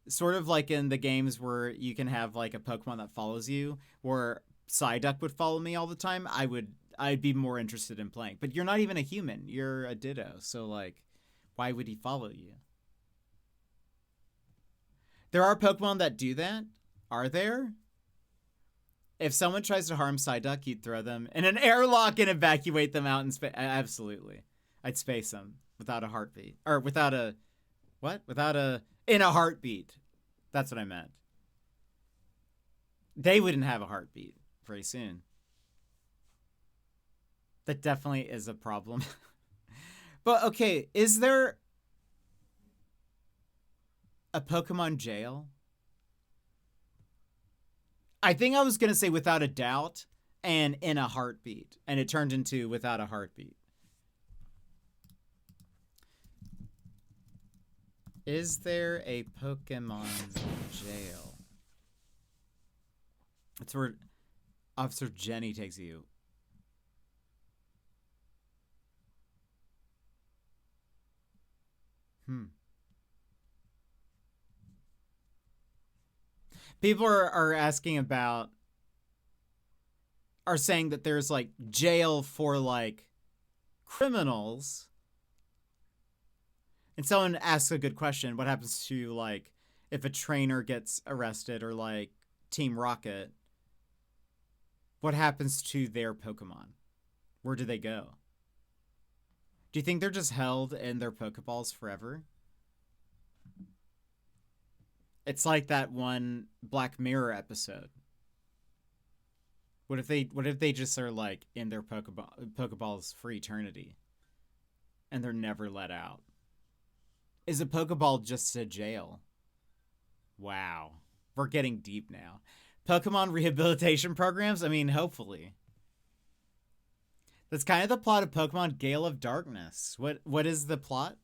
sort of like in the games where you can have like a Pokemon that follows you, where Psyduck would follow me all the time, I'd be more interested in playing. But you're not even a human. You're a Ditto. So like, why would he follow you? There are Pokemon that do that. Are there? If someone tries to harm Psyduck, you'd throw them in an airlock and evacuate them out in space. Absolutely. I'd space them without a heartbeat. Or without a... What? In a heartbeat. That's what I meant. They wouldn't have a heartbeat very soon. That definitely is a problem. But, okay, is there a Pokemon jail? I think I was going to say without a doubt and in a heartbeat. And it turned into without a heartbeat. Is there a Pokemon jail? That's where Officer Jenny takes you. People are asking about, are saying that there's like jail for like criminals. And someone asks a good question. What happens to like if a trainer gets arrested or like Team Rocket? What happens to their Pokemon? Where do they go? Do you think they're just held in their Pokeballs forever? It's like that one Black Mirror episode. What if they just are like in their Pokeballs for eternity and they're never let out? Is a Pokeball just a jail? Wow. We're getting deep now. Pokemon rehabilitation programs? I mean, hopefully. That's kind of the plot of Pokemon Gale of Darkness. What is the plot?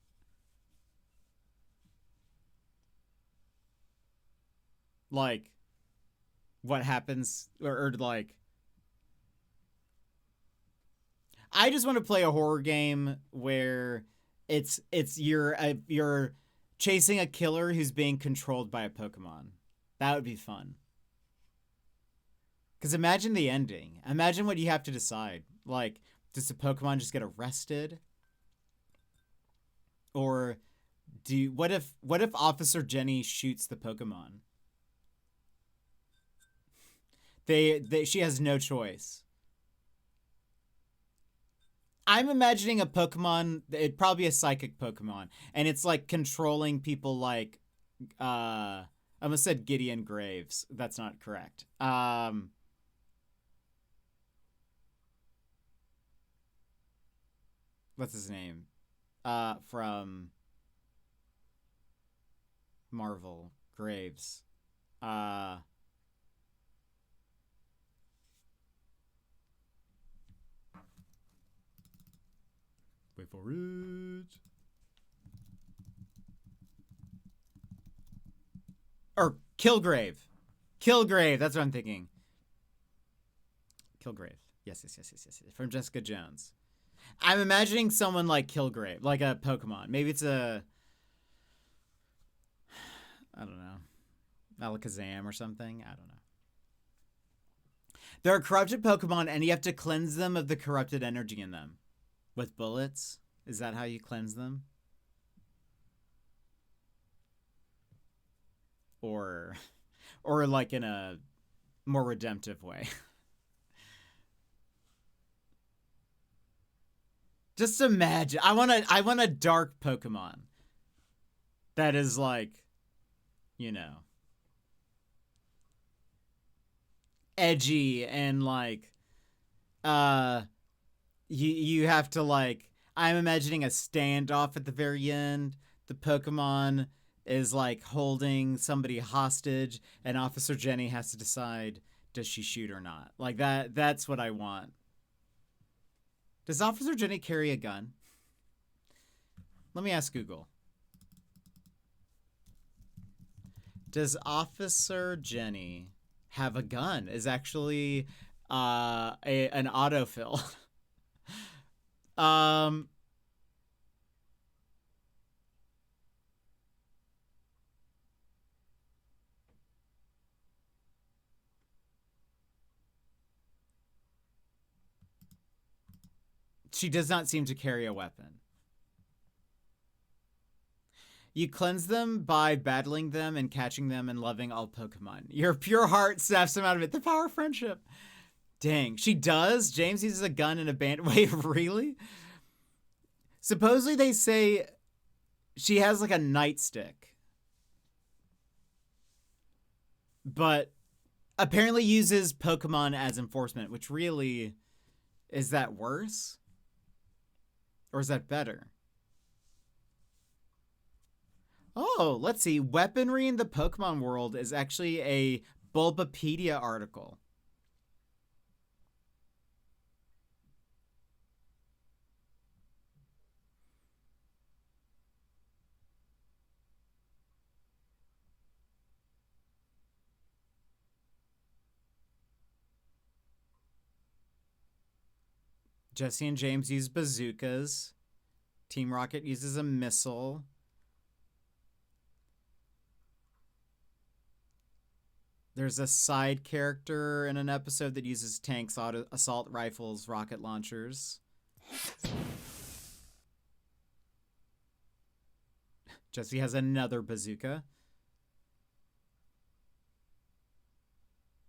Like, what happens, or like, I just want to play a horror game where it's you're chasing a killer who's being controlled by a Pokemon. That would be fun. Because imagine the ending. Imagine what you have to decide. Like, does the Pokemon just get arrested? Or what if Officer Jenny shoots the Pokemon? She has no choice. I'm imagining a Pokemon, it'd probably be a psychic Pokemon, and it's like controlling people like I almost said Gideon Graves. That's not correct. What's his name? From Marvel. Graves. Wait for it. Or Kilgrave. Kilgrave, that's what I'm thinking. Kilgrave. Yes. From Jessica Jones. I'm imagining someone like Kilgrave, like a Pokemon. Maybe it's I don't know, Alakazam or something. I don't know. There are corrupted Pokemon, and you have to cleanse them of the corrupted energy in them. With bullets? Is that how you cleanse them? Or like in a more redemptive way. Just imagine. I want a dark Pokemon that is like, you know, edgy and like you have to like, I'm imagining a standoff at the very end. The Pokemon is like holding somebody hostage and Officer Jenny has to decide, does she shoot or not? Like that's what I want. Does Officer Jenny carry a gun? Let me ask Google. Does Officer Jenny have a gun? Is actually an autofill. She does not seem to carry a weapon. You cleanse them by battling them and catching them and loving all Pokemon. Your pure heart snaps them out of it. The power of friendship. Dang, she does? James uses a gun in a band. Wait, really? Supposedly they say she has like a nightstick. But apparently uses Pokemon as enforcement, which really, is that worse? Or is that better? Oh, let's see. Weaponry in the Pokemon world is actually a Bulbapedia article. Jesse and James use bazookas. Team Rocket uses a missile. There's a side character in an episode that uses tanks, assault rifles, rocket launchers. Jesse has another bazooka.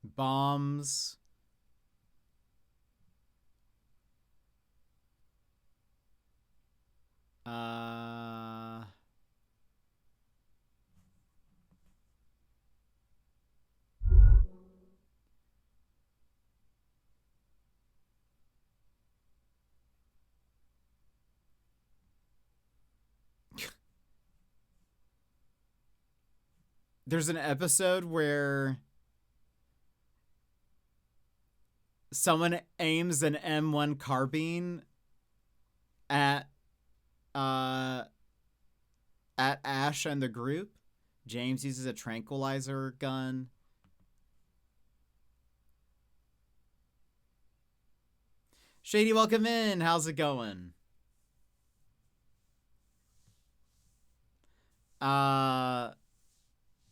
Bombs. There's an episode where someone aims an M1 carbine at Ash and the group. James uses a tranquilizer gun. Shady, welcome in. How's it going?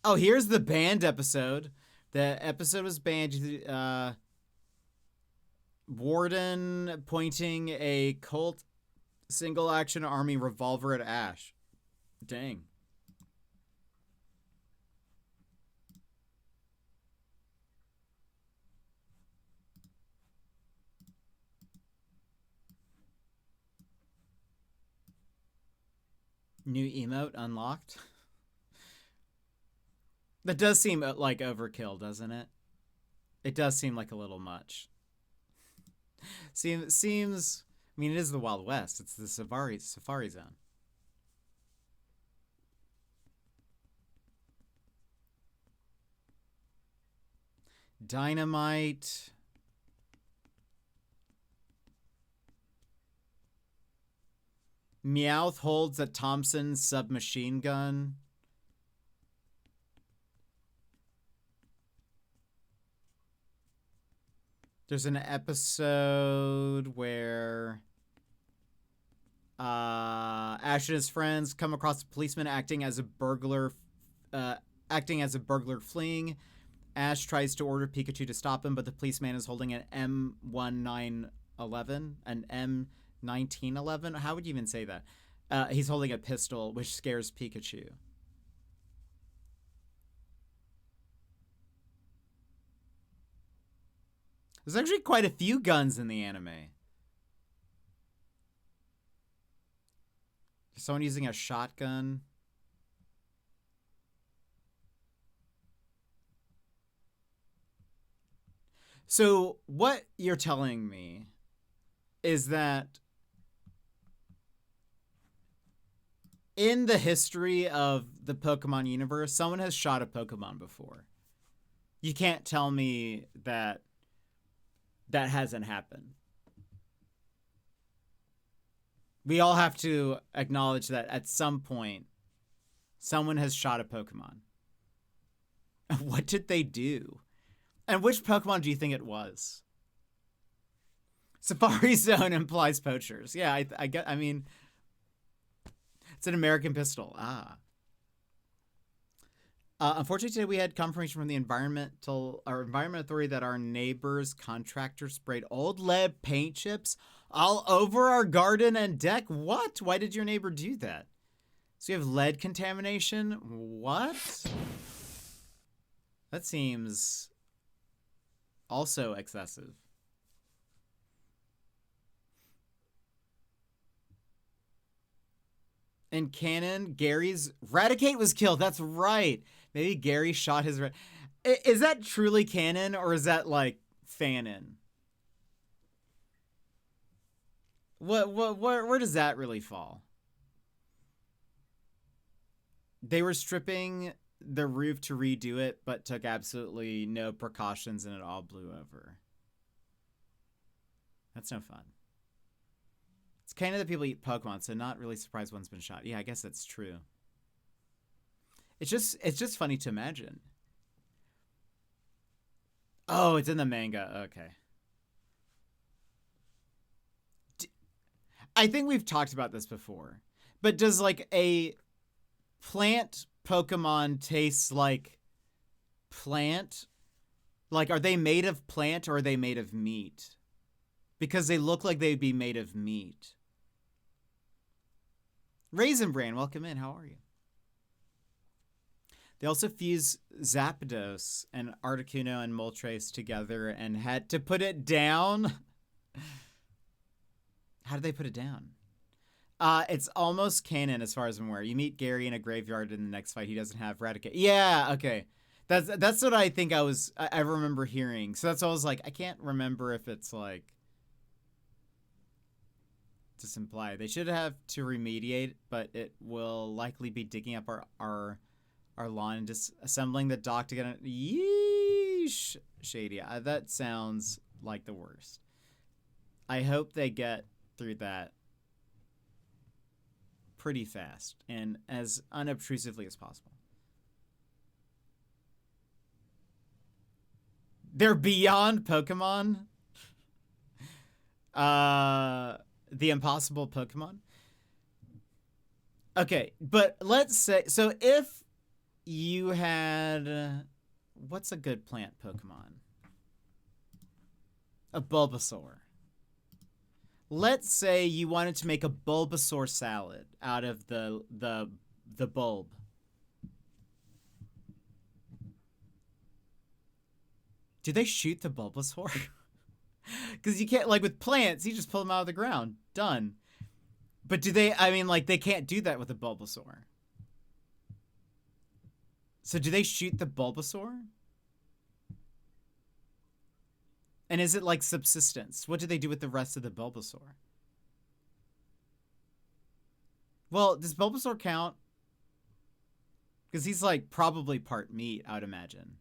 Oh, here's the banned episode. The episode was banned. Warden pointing a Colt single action army revolver at Ash. Dang. New emote unlocked. That does seem like overkill, doesn't it? It does seem like a little much. Seems. I mean, it is the Wild West. It's the safari zone. Dynamite. Meowth holds a Thompson submachine gun. There's an episode where Ash and his friends come across a policeman acting as a burglar fleeing. Ash tries to order Pikachu to stop him, but the policeman is holding an M1911, an M1911. How would you even say that? He's holding a pistol, which scares Pikachu. There's actually quite a few guns in the anime. Someone using a shotgun. So what you're telling me is that in the history of the Pokemon universe, someone has shot a Pokemon before. You can't tell me that that hasn't happened. We all have to acknowledge that at some point, someone has shot a Pokemon. What did they do? And which Pokemon do you think it was? Safari Zone implies poachers. Yeah, I mean, it's an American pistol. Unfortunately, today we had confirmation from the Environment Authority that our neighbor's contractor sprayed old lead paint chips all over our garden and deck. What? Why did your neighbor do that? So you have lead contamination? What? That seems also excessive. In canon, Gary's Raticate was killed. That's right. Maybe Gary shot his... Is that truly canon, or is that, like, fanon? Where does that really fall? They were stripping the roof to redo it, but took absolutely no precautions, and it all blew over. That's no fun. It's kind of that people eat Pokemon, so not really surprised one's been shot. Yeah, I guess that's true. It's just funny to imagine. Oh, it's in the manga. Okay. I think we've talked about this before, but does like a plant Pokemon taste like plant, Like, are they made of plant or are they made of meat? Because they look like they'd be made of meat. Raisin Bran, welcome in. How are you? They also fused Zapdos and Articuno and Moltres together and had to put it down. How did they put it down? It's almost canon as far as I'm aware. You meet Gary in a graveyard in the next fight. He doesn't have Raticate. Yeah, okay. That's what I think I remember hearing. So that's why I was like, I can't remember if it's like just implied. They should have to remediate, but it will likely be digging up our lawn and disassembling the dock to get it. Yeesh, shady. That sounds like the worst. I hope they get through that pretty fast and as unobtrusively as possible. They're beyond Pokemon. The impossible Pokemon. Okay, but let's say, so if you had, what's a good plant Pokemon? A Bulbasaur. Let's say you wanted to make a Bulbasaur salad out of the bulb. Do they shoot the Bulbasaur? Because you can't, like with plants, you just pull them out of the ground. Done. But do they, I mean, like, they can't do that with a Bulbasaur. So do they shoot the Bulbasaur? And is it like subsistence? What do they do with the rest of the Bulbasaur? Well, does Bulbasaur count? Because he's like probably part meat, I would imagine.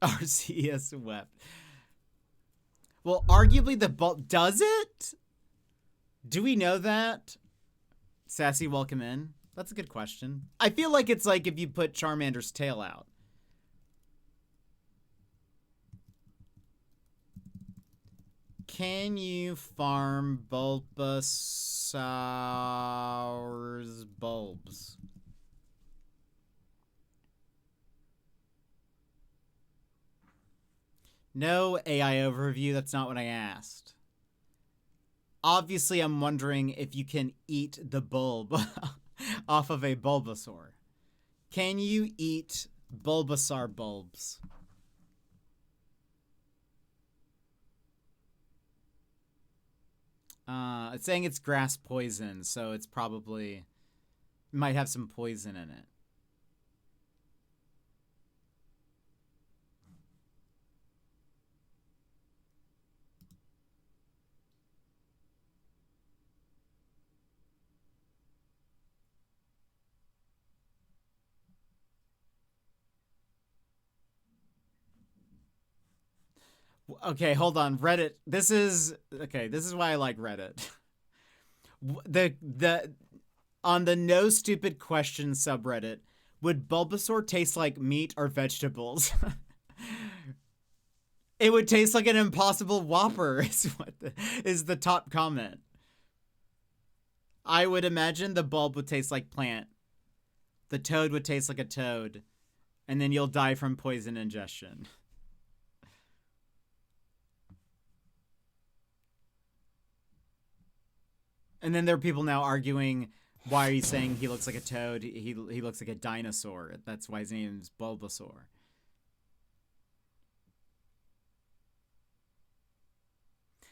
RCS wept. Well, arguably the does it? Do we know that? Sassy, welcome in. That's a good question. I feel like it's like if you put Charmander's tail out. Can you farm Bulbasaur's bulbs? No AI overview, that's not what I asked. Obviously, I'm wondering if you can eat the bulb off of a Bulbasaur. Can you eat Bulbasaur bulbs? It's saying it's grass poison, so it's probably might have some poison in it. Okay, hold on. Reddit. This is why I like Reddit. On the no stupid question subreddit, would Bulbasaur taste like meat or vegetables? It would taste like an Impossible Whopper is the top comment. I would imagine the bulb would taste like plant. The toad would taste like a toad. And then you'll die from poison ingestion. And then there are people now arguing, why are you saying he looks like a toad? He looks like a dinosaur. That's why his name is Bulbasaur.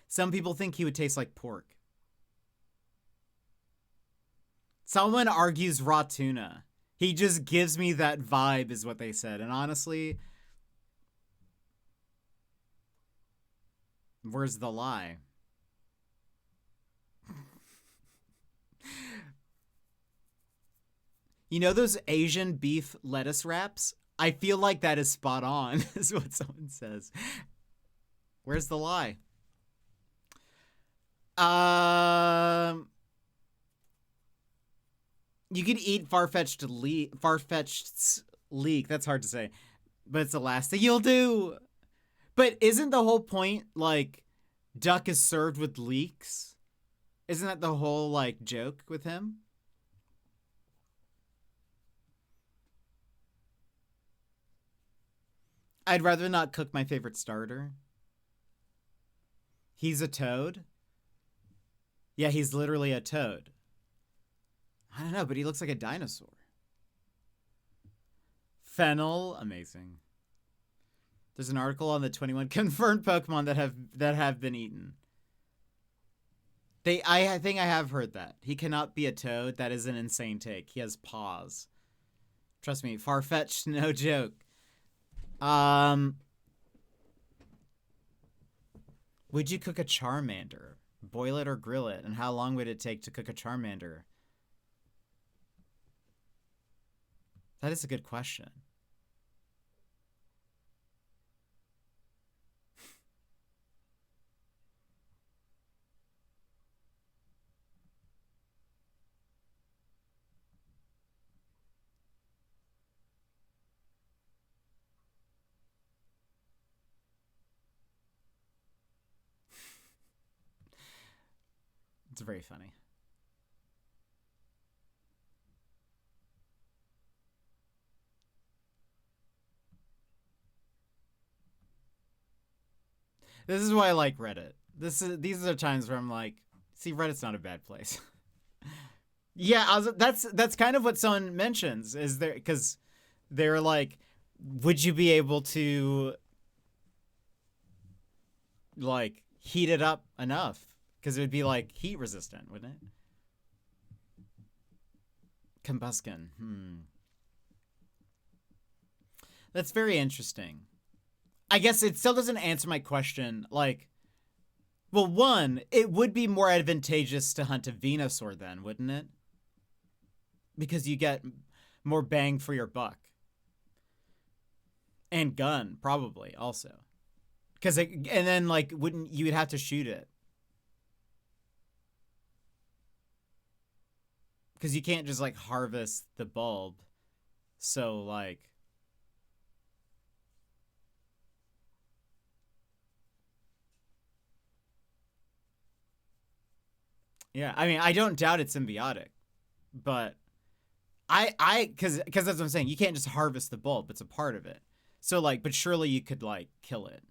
Some people think he would taste like pork. Someone argues raw tuna. He just gives me that vibe is what they said. And honestly, where's the lie? You know those Asian beef lettuce wraps? I feel like that is spot on, is what someone says. Where's the lie? You could eat Farfetched's leek. That's hard to say. But it's the last thing you'll do. But isn't the whole point, like, duck is served with leeks? Isn't that the whole, like, joke with him? I'd rather not cook my favorite starter. He's a toad? Yeah, he's literally a toad. I don't know, but he looks like a dinosaur. Fennel, amazing. There's an article on the 21 confirmed Pokemon that have been eaten. I think I have heard that. He cannot be a toad. That is an insane take. He has paws. Trust me, far-fetched, no joke. Would you cook a Charmander? Boil it or grill it? And how long would it take to cook a Charmander? That is a good question. It's very funny. This is why I like Reddit. These are times where I'm like, see, Reddit's not a bad place. Yeah, that's kind of what someone mentions is there because they're like, would you be able to like heat it up enough? Because it would be like heat resistant, wouldn't it? Combustion. That's very interesting. I guess it still doesn't answer my question. Like, well, one, it would be more advantageous to hunt a Venusaur then, wouldn't it? Because you get more bang for your buck. And gun, probably, also. And then, like, you would have to shoot it. Because you can't just, like, harvest the bulb. So, like... Yeah, I mean, I don't doubt it's symbiotic. But... because that's what I'm saying. You can't just harvest the bulb. It's a part of it. So, like, but surely you could, like, kill it.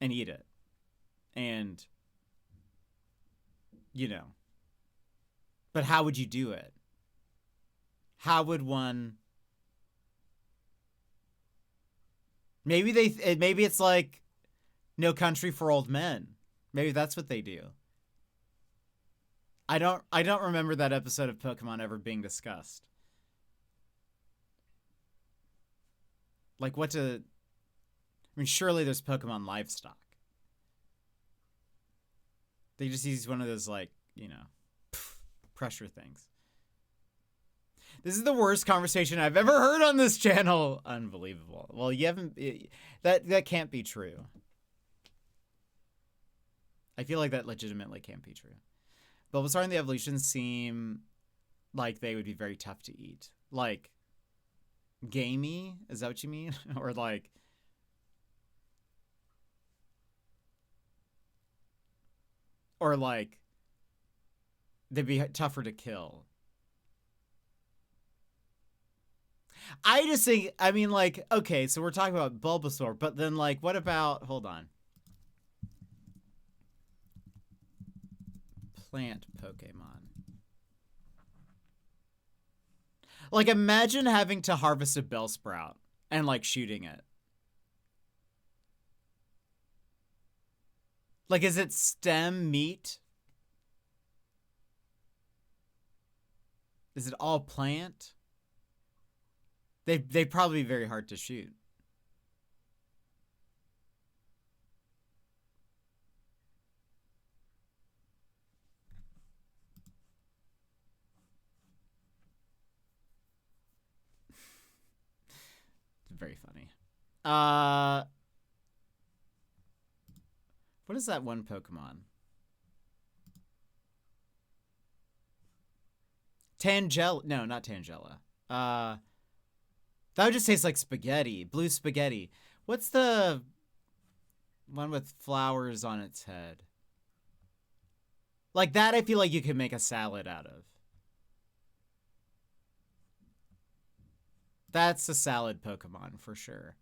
And eat it. And... You know... But how would you do it? How would one... Maybe it's like No Country for Old Men. Maybe that's what they do. I don't remember that episode of Pokemon ever being discussed. Like I mean, surely there's Pokemon livestock. They just use one of those, like, you know, pressure things. This is the worst conversation I've ever heard on this channel. Unbelievable. Well, you haven't... That can't be true. I feel like that legitimately can't be true. Bulbasaur and the evolution seem like they would be very tough to eat. Like, gamey? Is that what you mean? Or like... Or like... They'd be tougher to kill. I just think, I mean, like, okay, so we're talking about Bulbasaur, but then, like, what about, hold on. Plant Pokemon. Like, imagine having to harvest a Bellsprout and, like, shooting it. Like, is it stem meat? Is it all plant? They'd probably be very hard to shoot. It's very funny. What is that one Pokemon? Tangela. No, not Tangela. That would just taste like spaghetti. Blue spaghetti. What's the one with flowers on its head? Like that, I feel like you could make a salad out of. That's a salad Pokemon for sure.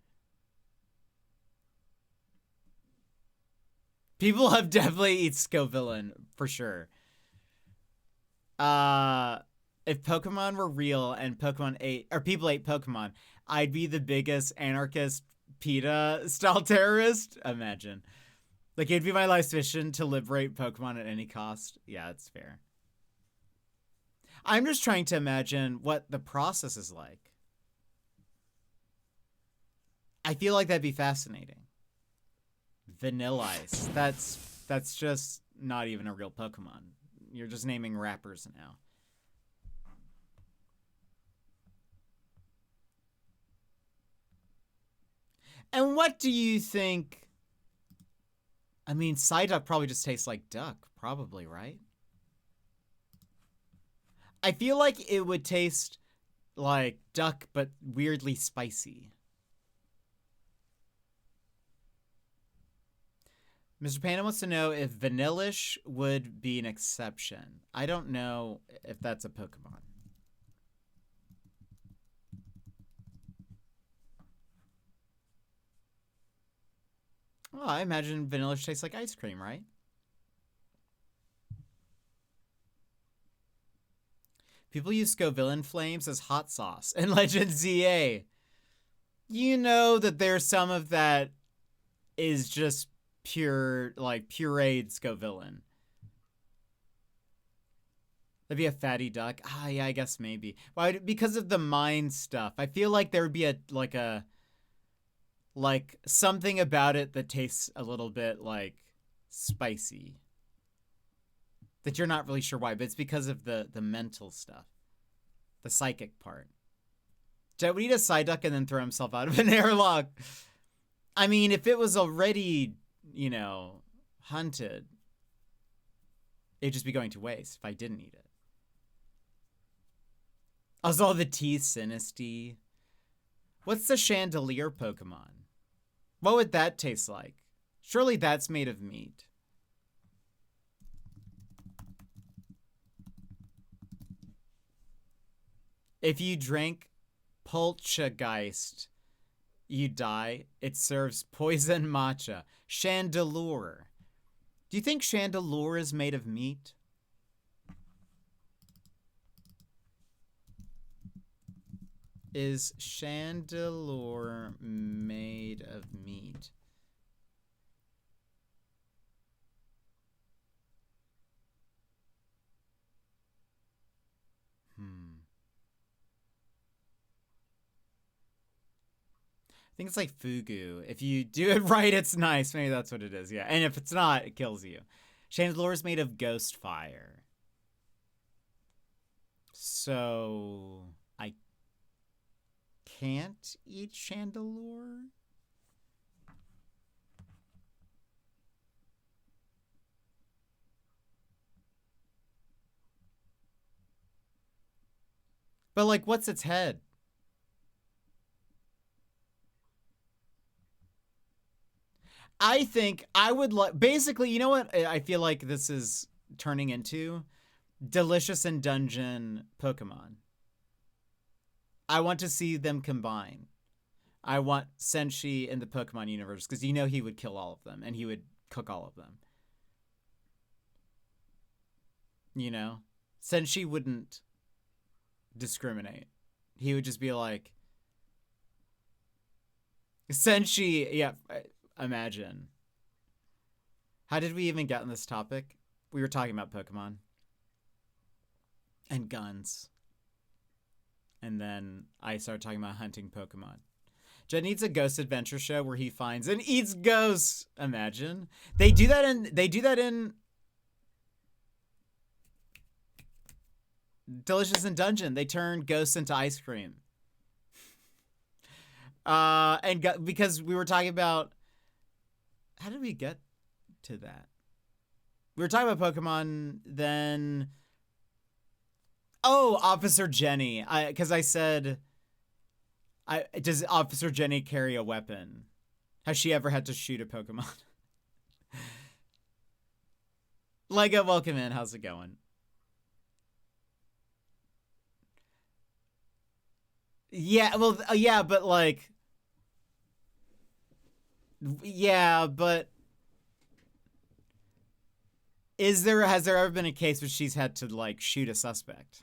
People have definitely eaten Scovillain, for sure. If Pokemon were real and people ate Pokemon, I'd be the biggest anarchist PETA style terrorist. Imagine. Like, it'd be my life's mission to liberate Pokemon at any cost. Yeah, it's fair. I'm just trying to imagine what the process is like. I feel like that'd be fascinating. Vanilla Ice. That's just not even a real Pokemon. You're just naming rappers now. And what do you think? I mean, Psyduck probably just tastes like duck, probably, right? I feel like it would taste like duck, but weirdly spicy. Mr. Panda wants to know if Vanillish would be an exception. I don't know if that's a Pokemon. Well, I imagine Vanillish tastes like ice cream, right? People use Scovillain flames as hot sauce in Legend ZA. You know that there's some of that is just pure, like, pureed Scovillain. That'd be a fatty duck. Ah, yeah, I guess maybe. Why? Because of the mind stuff. I feel like there would be like something about it that tastes a little bit like spicy. That you're not really sure why, but it's because of the mental stuff. The psychic part. Jet would eat a Psyduck and then throw himself out of an airlock. I mean, if it was already, hunted, it'd just be going to waste if I didn't eat it. Also, the teeth, Sinisty. What's the Chandelier Pokemon? What would that taste like? Surely that's made of meat. If you drink Poltergeist, you die. It serves poison matcha. Chandelure. Do you think Chandelure is made of meat? Is Chandelure made of meat? I think it's like Fugu. If you do it right, it's nice. Maybe that's what it is. Yeah. And if it's not, it kills you. Chandelure is made of ghost fire. So I can't eat Chandelure. But like, what's its head? I think I would like, basically, you know what I feel like this is turning into? Delicious and Dungeon Pokemon. I want to see them combine. I want Senshi in the Pokemon universe because he would kill all of them and he would cook all of them. Senshi wouldn't discriminate. He would just be like, Senshi, yeah. Imagine. How did we even get on this topic? We were talking about Pokemon. And guns. And then I started talking about hunting Pokemon. Jed needs a ghost adventure show where he finds and eats ghosts. Imagine. They do that in Delicious in Dungeon. They turn ghosts into ice cream. Because we were talking about, how did we get to that? We were talking about Pokemon, then... Oh, Officer Jenny. Because I said, does Officer Jenny carry a weapon? Has she ever had to shoot a Pokemon? Lego, welcome in. How's it going? Yeah, well, yeah, but like... Yeah, but has there ever been a case where she's had to like shoot a suspect?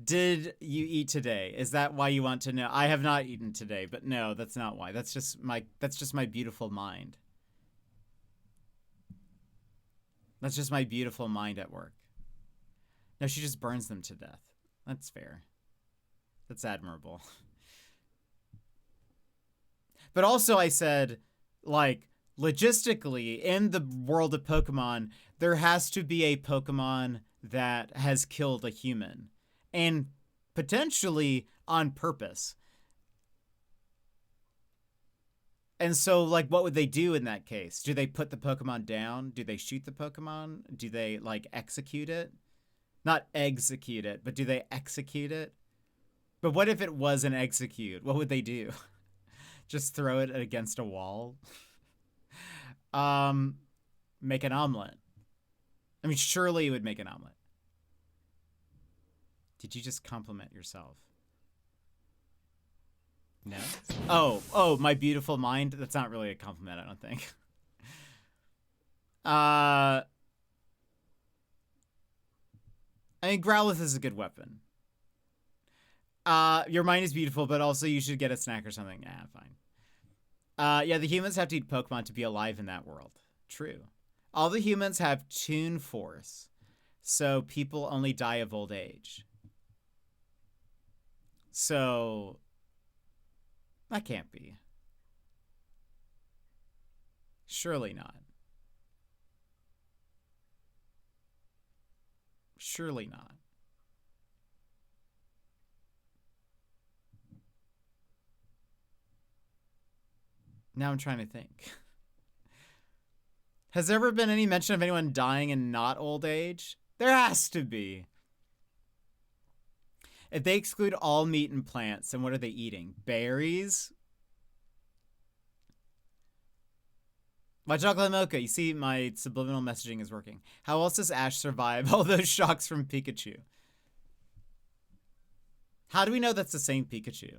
Did you eat today? Is that why you want to know? I have not eaten today, but no, that's not why. That's just my beautiful mind. That's just my beautiful mind at work. No, she just burns them to death. That's fair. That's admirable. But also I said, like, logistically, in the world of Pokemon, there has to be a Pokemon that has killed a human. And potentially on purpose. And so, like, what would they do in that case? Do they put the Pokemon down? Do they shoot the Pokemon? Do they, like, execute it? Not execute it, but do they execute it? But what if it was an execute? What would they do? Just throw it against a wall? Make an omelet. I mean, surely it would make an omelet. Did you just compliment yourself? No? Oh, my beautiful mind? That's not really a compliment, I don't think. I mean, Growlithe is a good weapon. Your mind is beautiful, but also you should get a snack or something. Fine. Yeah, the humans have to eat Pokemon to be alive in that world. True. All the humans have Toon Force, so people only die of old age. So, that can't be. Surely not. Surely not. Now I'm trying to think. Has there ever been any mention of anyone dying in not old age? There has to be. If they exclude all meat and plants, then what are they eating? Berries? My chocolate mocha. You see, my subliminal messaging is working. How else does Ash survive all those shocks from Pikachu? How do we know that's the same Pikachu?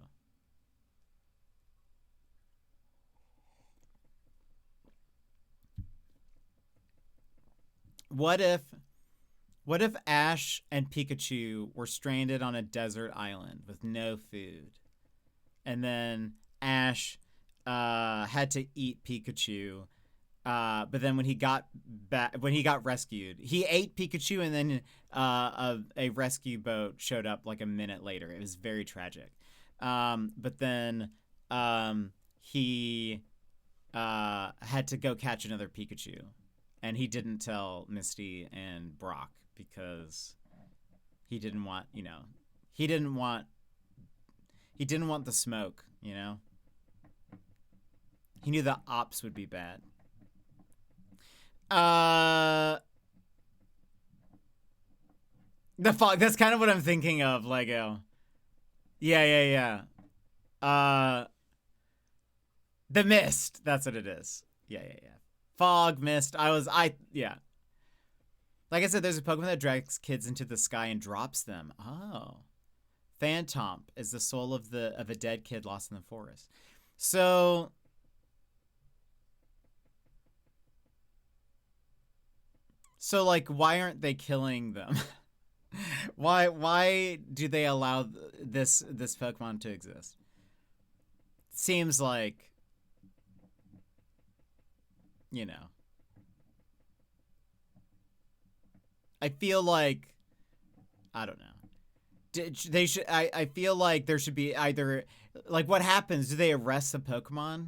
What if Ash and Pikachu were stranded on a desert island with no food, and then Ash had to eat Pikachu, but then when he got rescued, he ate Pikachu, and then a rescue boat showed up like a minute later. It was very tragic. But then he had to go catch another Pikachu. And he didn't tell Misty and Brock because he didn't want, he didn't want the smoke, He knew the ops would be bad. The fog, that's kind of what I'm thinking of, Lego. Yeah. The mist, that's what it is. Yeah. Fog, mist. Yeah. Like I said, there's a Pokemon that drags kids into the sky and drops them. Oh. Phantomp is the soul of a dead kid lost in the forest. So like, why aren't they killing them? Why do they allow this Pokemon to exist? Seems like, I feel like, I don't know. They should. I feel like there should be either, like, what happens? Do they arrest the Pokemon?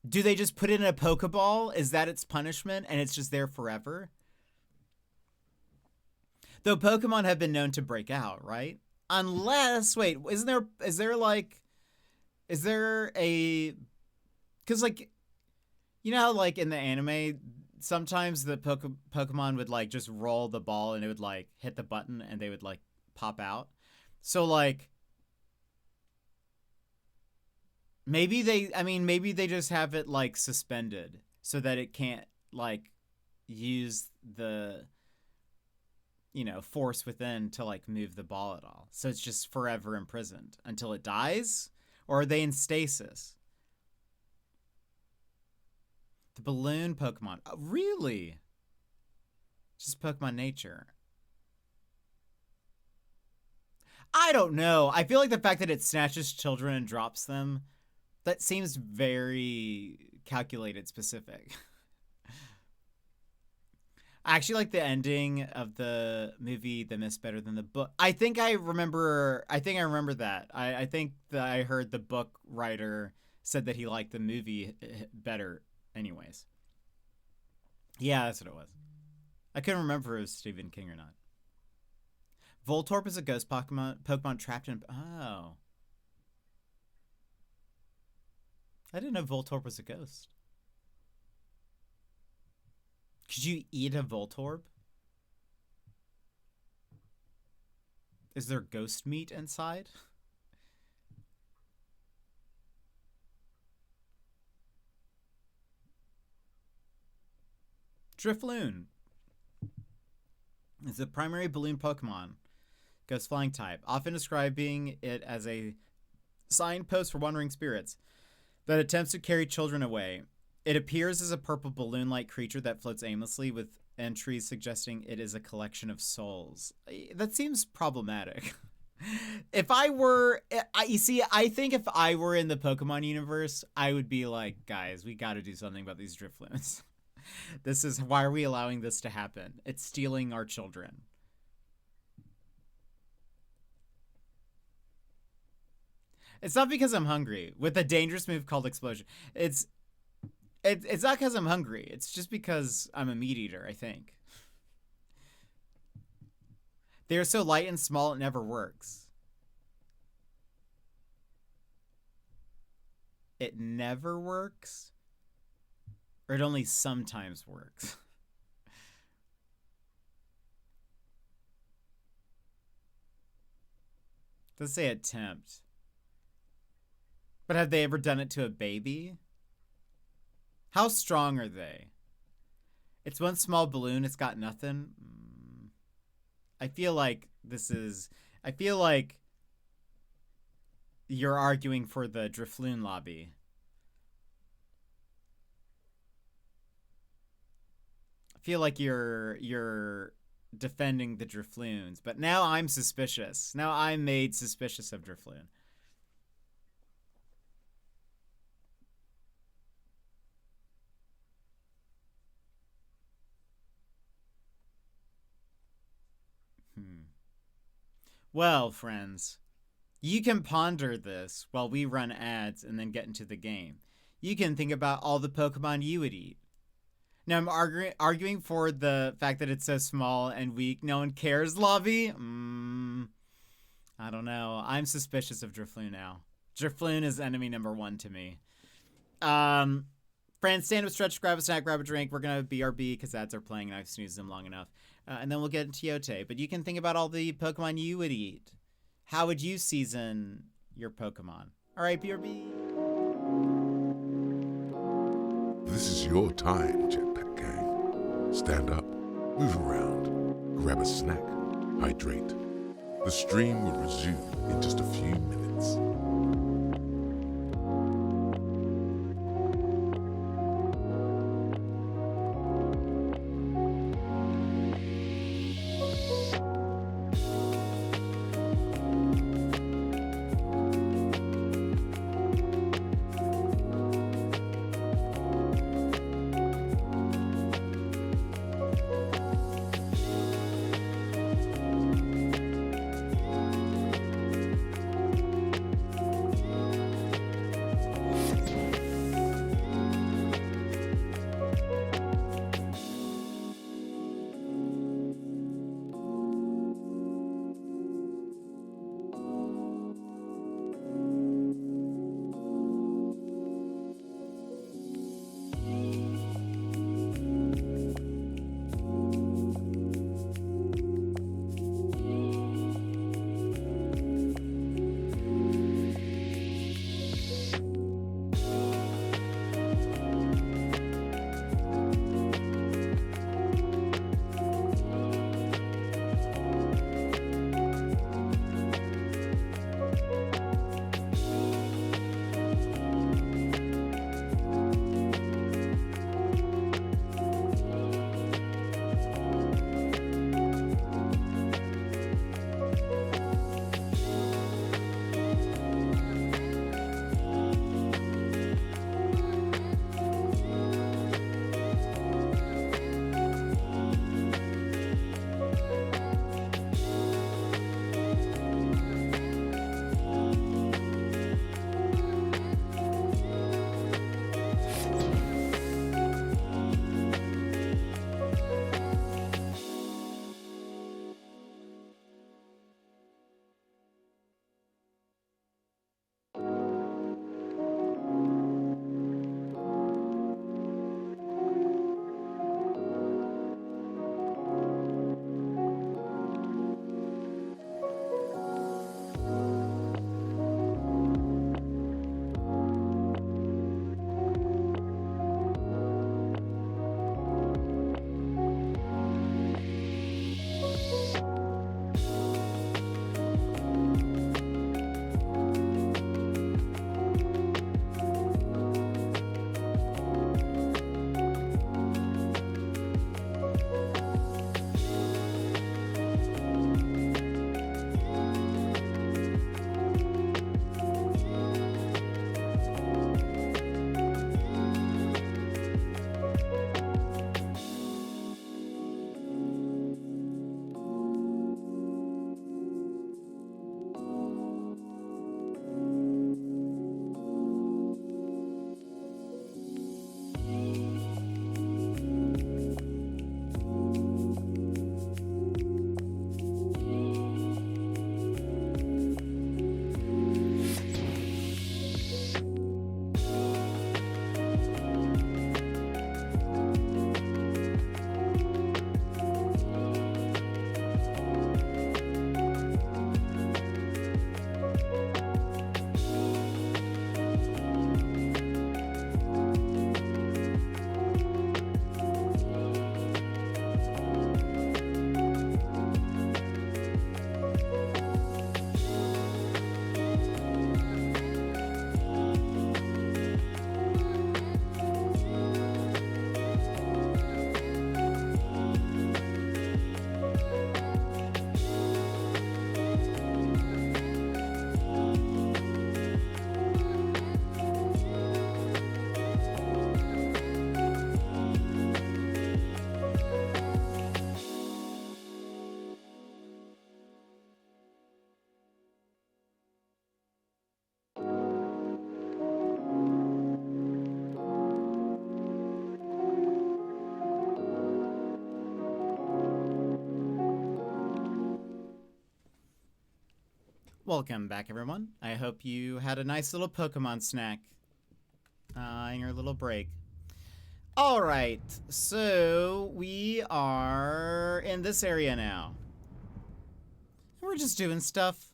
Do they just put it in a Pokeball? Is that its punishment, and it's just there forever? Though Pokemon have been known to break out, right? Unless, wait, is there a, because, like, how, like, in the anime, sometimes the Pokemon would, like, just roll the ball and it would, like, hit the button and they would, like, pop out. So, like, maybe they just have it, like, suspended so that it can't, like, use the, force within to, like, move the ball at all. So it's just forever imprisoned until it dies? Or are they in stasis? The balloon Pokemon. Oh, really? Just Pokemon nature. I don't know. I feel like the fact that it snatches children and drops them, that seems very calculated specific. I actually like the ending of the movie The Mist better than the book. I think I remember that. I think that I heard the book writer said that he liked the movie better anyways. Yeah, that's what it was. I couldn't remember if it was Stephen King or not. Voltorb is a ghost Pokemon trapped in... Oh. I didn't know Voltorb was a ghost. Could you eat a Voltorb? Is there ghost meat inside? Drifloon is the primary balloon Pokemon. Ghost flying type, often describing it as a signpost for wandering spirits that attempts to carry children away. It appears as a purple balloon-like creature that floats aimlessly, with entries suggesting it is a collection of souls. That seems problematic. If I were... I think if I were in the Pokemon universe, I would be like, guys, we gotta do something about these Drifloons. Why are we allowing this to happen? It's stealing our children. It's not because I'm hungry. With a dangerous move called Explosion. It's not because I'm hungry. It's just because I'm a meat eater, I think. They are so light and small it never works. It never works? Or it only sometimes works? Let's say attempt. But have they ever done it to a baby? How strong are they? It's one small balloon. It's got nothing. I feel like you're arguing for the Drifloon lobby. I feel like you're defending the Drifloons, but now I'm suspicious. Now I'm made suspicious of Drifloon. Well, friends, you can ponder this while we run ads and then get into the game. You can think about all the Pokemon you would eat. Now, I'm arguing for the fact that it's so small and weak. No one cares, lobby? I don't know. I'm suspicious of Drifloon now. Drifloon is enemy number 1 to me. Friends, stand up, stretch, grab a snack, grab a drink. We're going to BRB because ads are playing and I've snoozed them long enough. And then we'll get into Yotei. But you can think about all the Pokemon you would eat. How would you season your Pokemon? All right, BRB. This is your time, Jetpack Gang. Stand up, move around, grab a snack, hydrate. The stream will resume in just a few minutes. Welcome back, everyone. I hope you had a nice little Pokemon snack in your little break. All right, so we are in this area now. We're just doing stuff.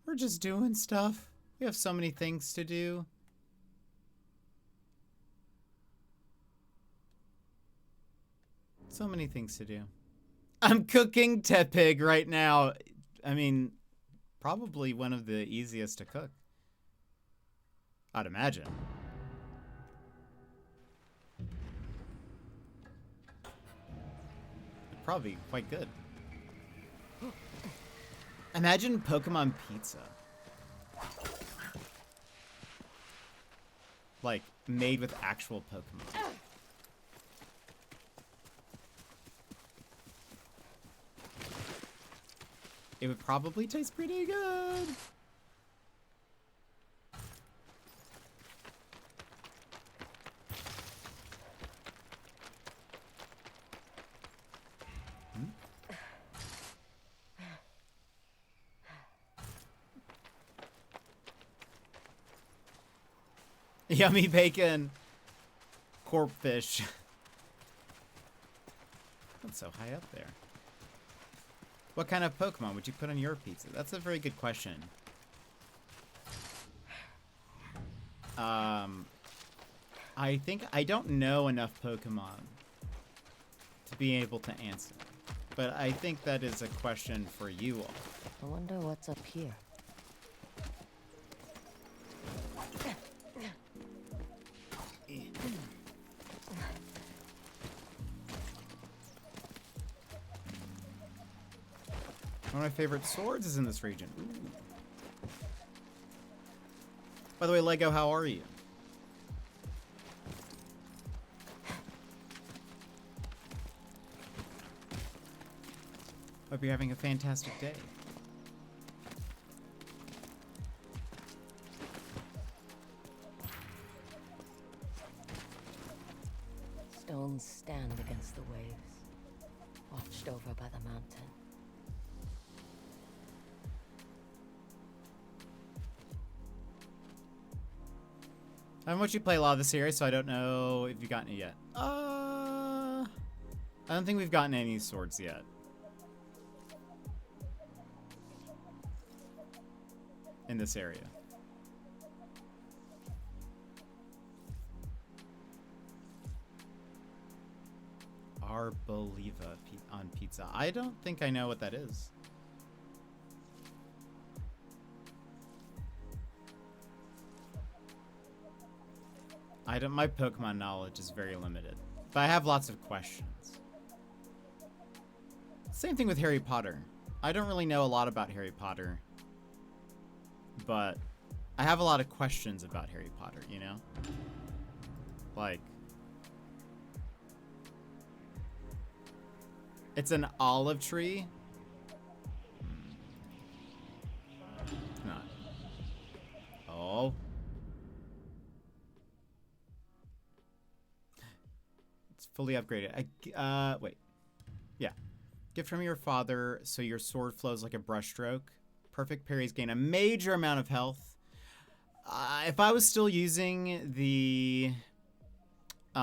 We're just doing stuff. We have so many things to do. So many things to do. I'm cooking tepig right now. I mean, probably one of the easiest to cook, I'd imagine. Probably quite good. Imagine Pokemon pizza. Like, made with actual Pokemon. It would probably taste pretty good. Yummy bacon. Corp fish. That's so high up there. What kind of Pokemon would you put on your pizza? That's a very good question. I think I don't know enough Pokemon to be able to answer. But I think that is a question for you all. I wonder what's up here. One of my favorite swords is in this region. Ooh. By the way, Lego, how are you? Hope you're having a fantastic day. Stones stand against the waves, watched over by the mountain. I haven't watched you play a lot of the series, so I don't know if you've gotten it yet. I don't think we've gotten any swords yet. In this area. Arboliva on pizza. I don't think I know what that is. My Pokemon knowledge is very limited, but I have lots of questions. Same thing with Harry Potter. I don't really know a lot about Harry Potter, but I have a lot of questions about Harry Potter, you know? Like, it's an olive tree. It's not. Oh. Fully upgraded. Wait. Yeah. Gift from your father, so your sword flows like a brushstroke. Perfect parries gain a major amount of health. If I was still using the... This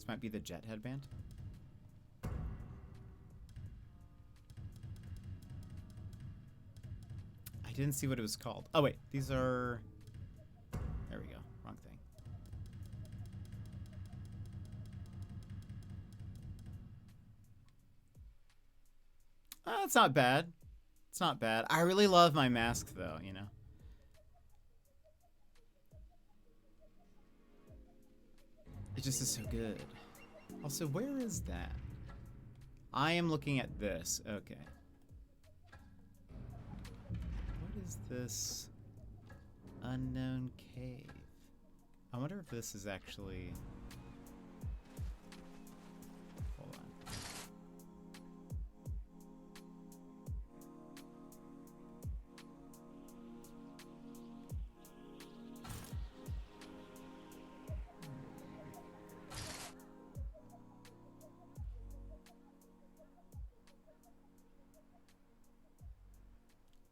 might be the jet headband. I didn't see what it was called. Oh, wait. These are... There we go. Wrong thing. It's not bad. It's not bad. I really love my mask, though, you know? It just is so good. Also, where is that? I am looking at this. Okay. What is this unknown cave? I wonder if this is actually... Hold on.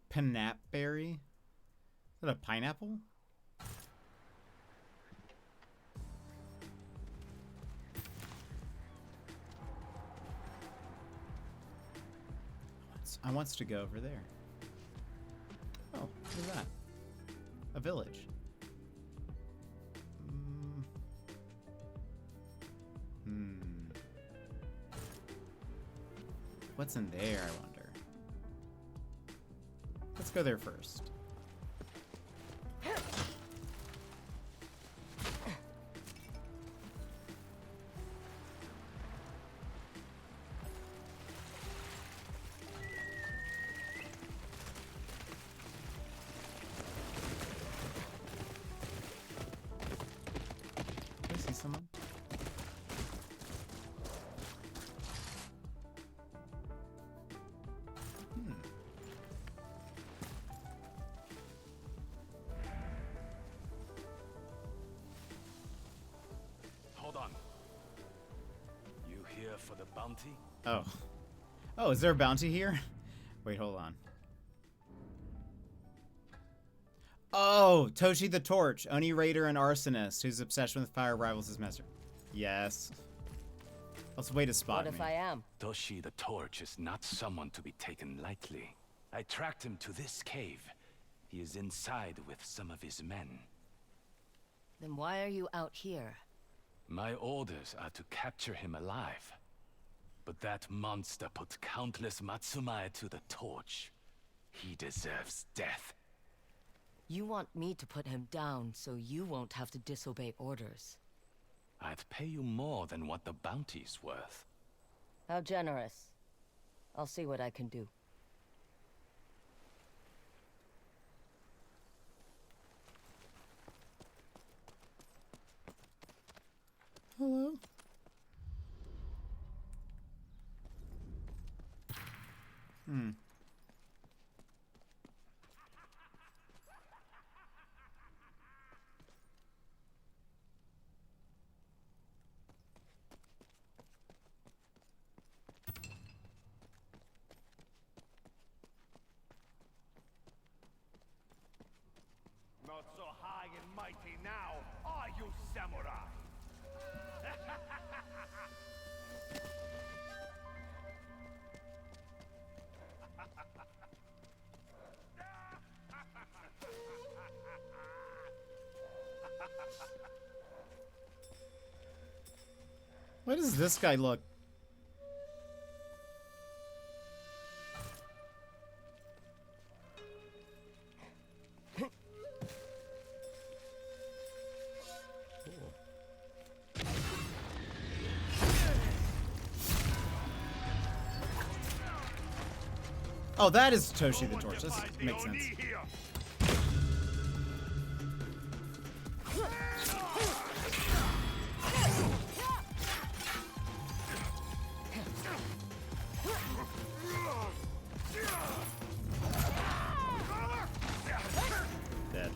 Panapberry? Is that a pineapple? I wants to go over there. Oh, what is that? A village. What's in there, I wonder? Let's go there first. I see someone. Hold on. You here for the bounty? Oh. Oh, is there a bounty here? Wait, hold on. Oh, Toshi the Torch, Oni Raider and Arsonist, whose obsession with fire rivals his master. Yes. That's a way to spot What me. if I am? Toshi the Torch is not someone to be taken lightly. I tracked him to this cave. He is inside with some of his men. Then why are you out here? My orders are to capture him alive. But that monster put countless Matsumae to the torch. He deserves death. You want me to put him down so you won't have to disobey orders. I'd pay you more than what the bounty's worth. How generous. I'll see what I can do. Hello? Not so high and mighty now, are you, samurai? Why does this guy look? Oh, that is Toshi the Torch. This makes sense. Dead.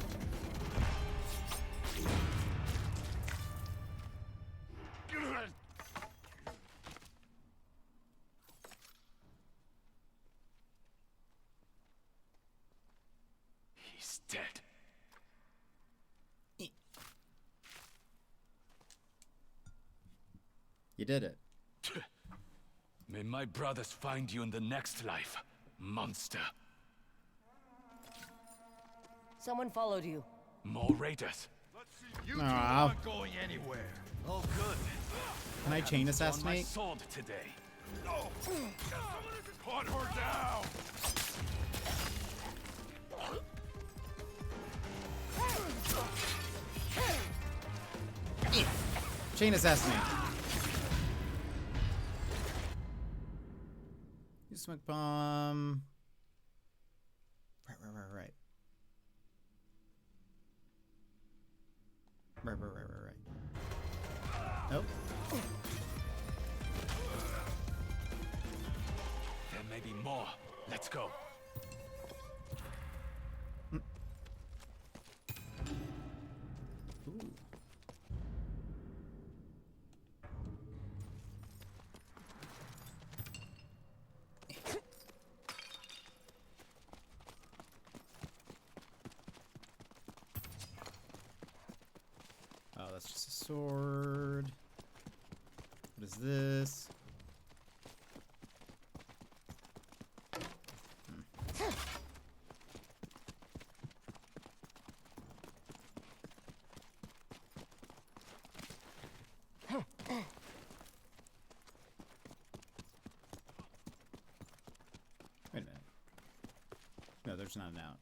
He's dead. You did it. May my brothers find you in the next life, monster. Someone followed you. More raiders. You two Aw. aren't going anywhere. Oh, good. Can I chain On my assassinate? sword today. No! Hunt her down! Chain assassinate. Use smoke bomb. Right. Right. Nope. There may be more. Let's go. Ooh. that's just a sword. What is this? Wait a minute. No, there's not an out.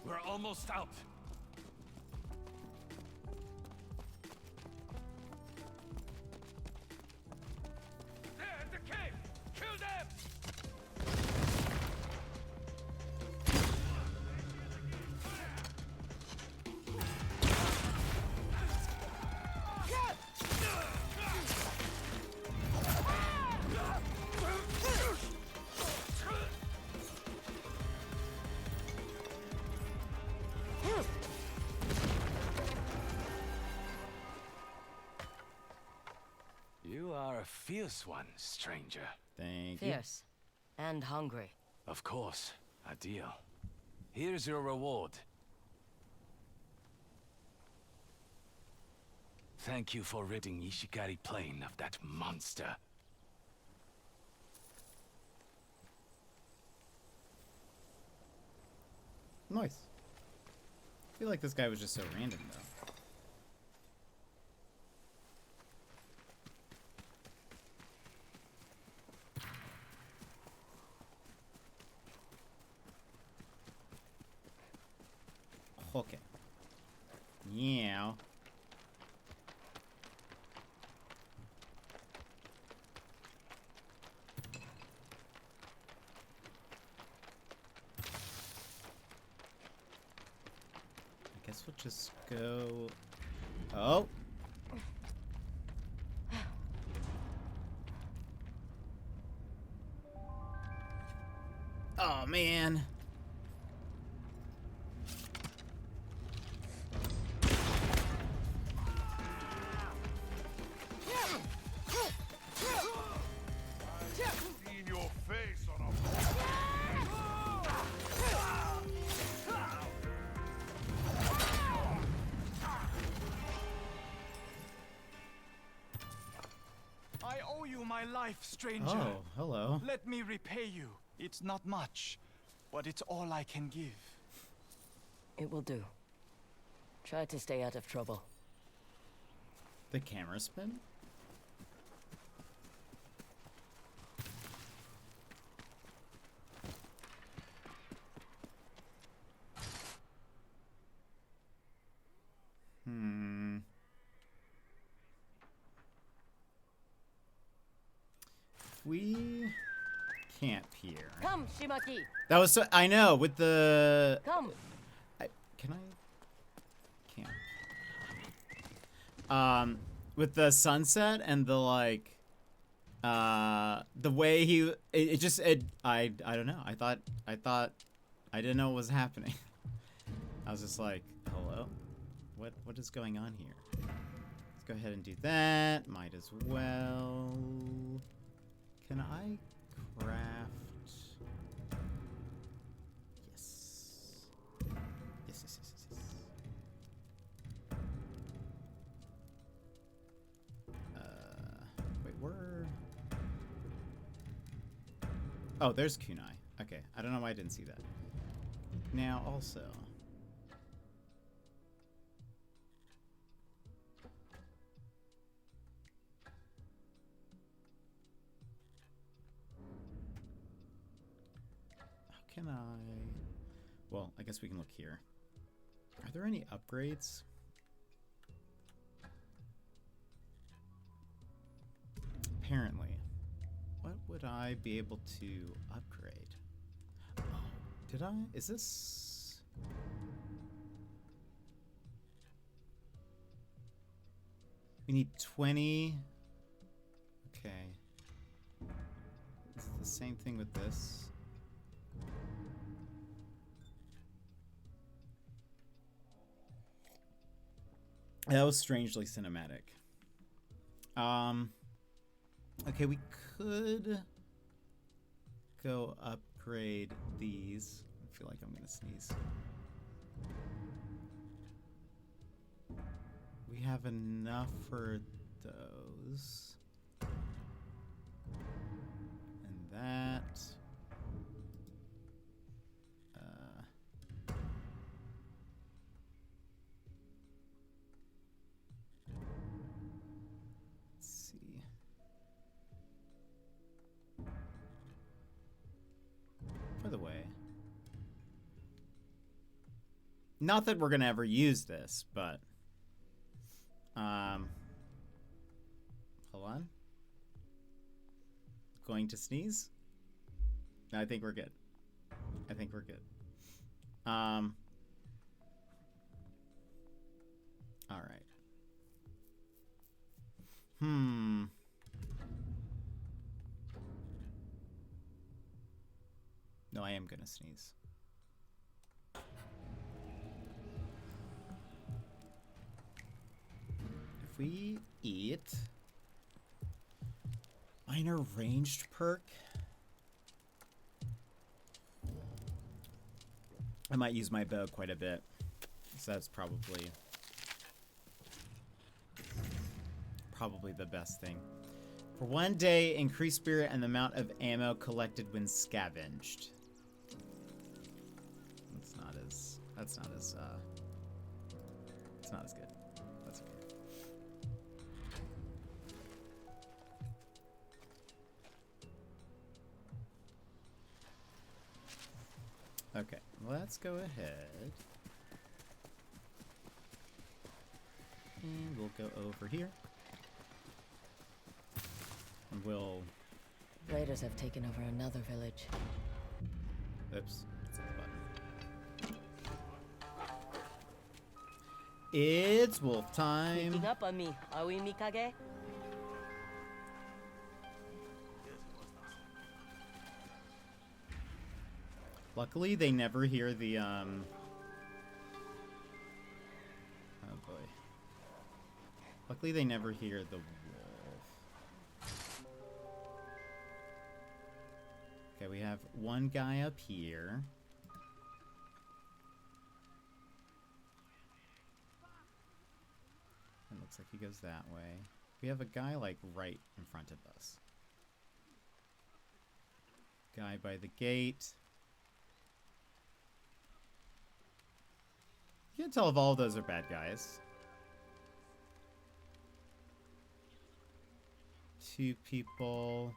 We're almost out. They're in the cave! Kill them! You are a fierce one, stranger. Thank you. Fierce. And hungry. Of course, a deal. Here's your reward. Thank you for ridding Ishikari Plain of that monster. Nice. I feel like this guy was just so random, though. Okay. Yeah. I guess we'll just go. Oh. Oh man. Seen your face on a I owe you my life, stranger. Oh, hello. Let me repay you. It's not much, but it's all I can give. It will do. Try to stay out of trouble. The camera spin? We camp here. Come, Shimaki. That was so. I know with the. Come. Can I? Camp. With the sunset and the like. The way he. I don't know. I thought. I didn't know what was happening. I was just like, hello, what is going on here? Let's go ahead and do that. Might as well. Can I craft? Yes. Yes. Wait, where? Oh, there's kunai. Okay, I don't know why I didn't see that. Now, also. Can I? Well, I guess we can look here. Are there any upgrades? Apparently. What would I be able to upgrade? Oh, did I? Is this? We need 20. Okay. It's the same thing with this. That was strangely cinematic. Okay, we could go upgrade these. I feel like I'm gonna sneeze. We have enough for those. And that. Let's see. For the way. Not that we're gonna ever use this, but hold on. Going to sneeze? I think we're good. I think we're good. All right. No, I am gonna sneeze. If we eat minor ranged perk, I might use my bow quite a bit. So that's probably the best thing. For 1 day, increase spirit and the amount of ammo collected when scavenged. It's not as good. That's okay. Okay, let's go ahead. And we'll go over here. And we'll... Raiders have taken over another village. Oops. That's the button. It's wolf time. Sneaking up on me, are we, Mikage? Luckily, they never hear the, Oh boy. Luckily, they never hear the wolf. Okay, we have one guy up here. It looks like he goes that way. We have a guy, like, right in front of us. Guy by the gate. You can't tell if all of those are bad guys. 2 people.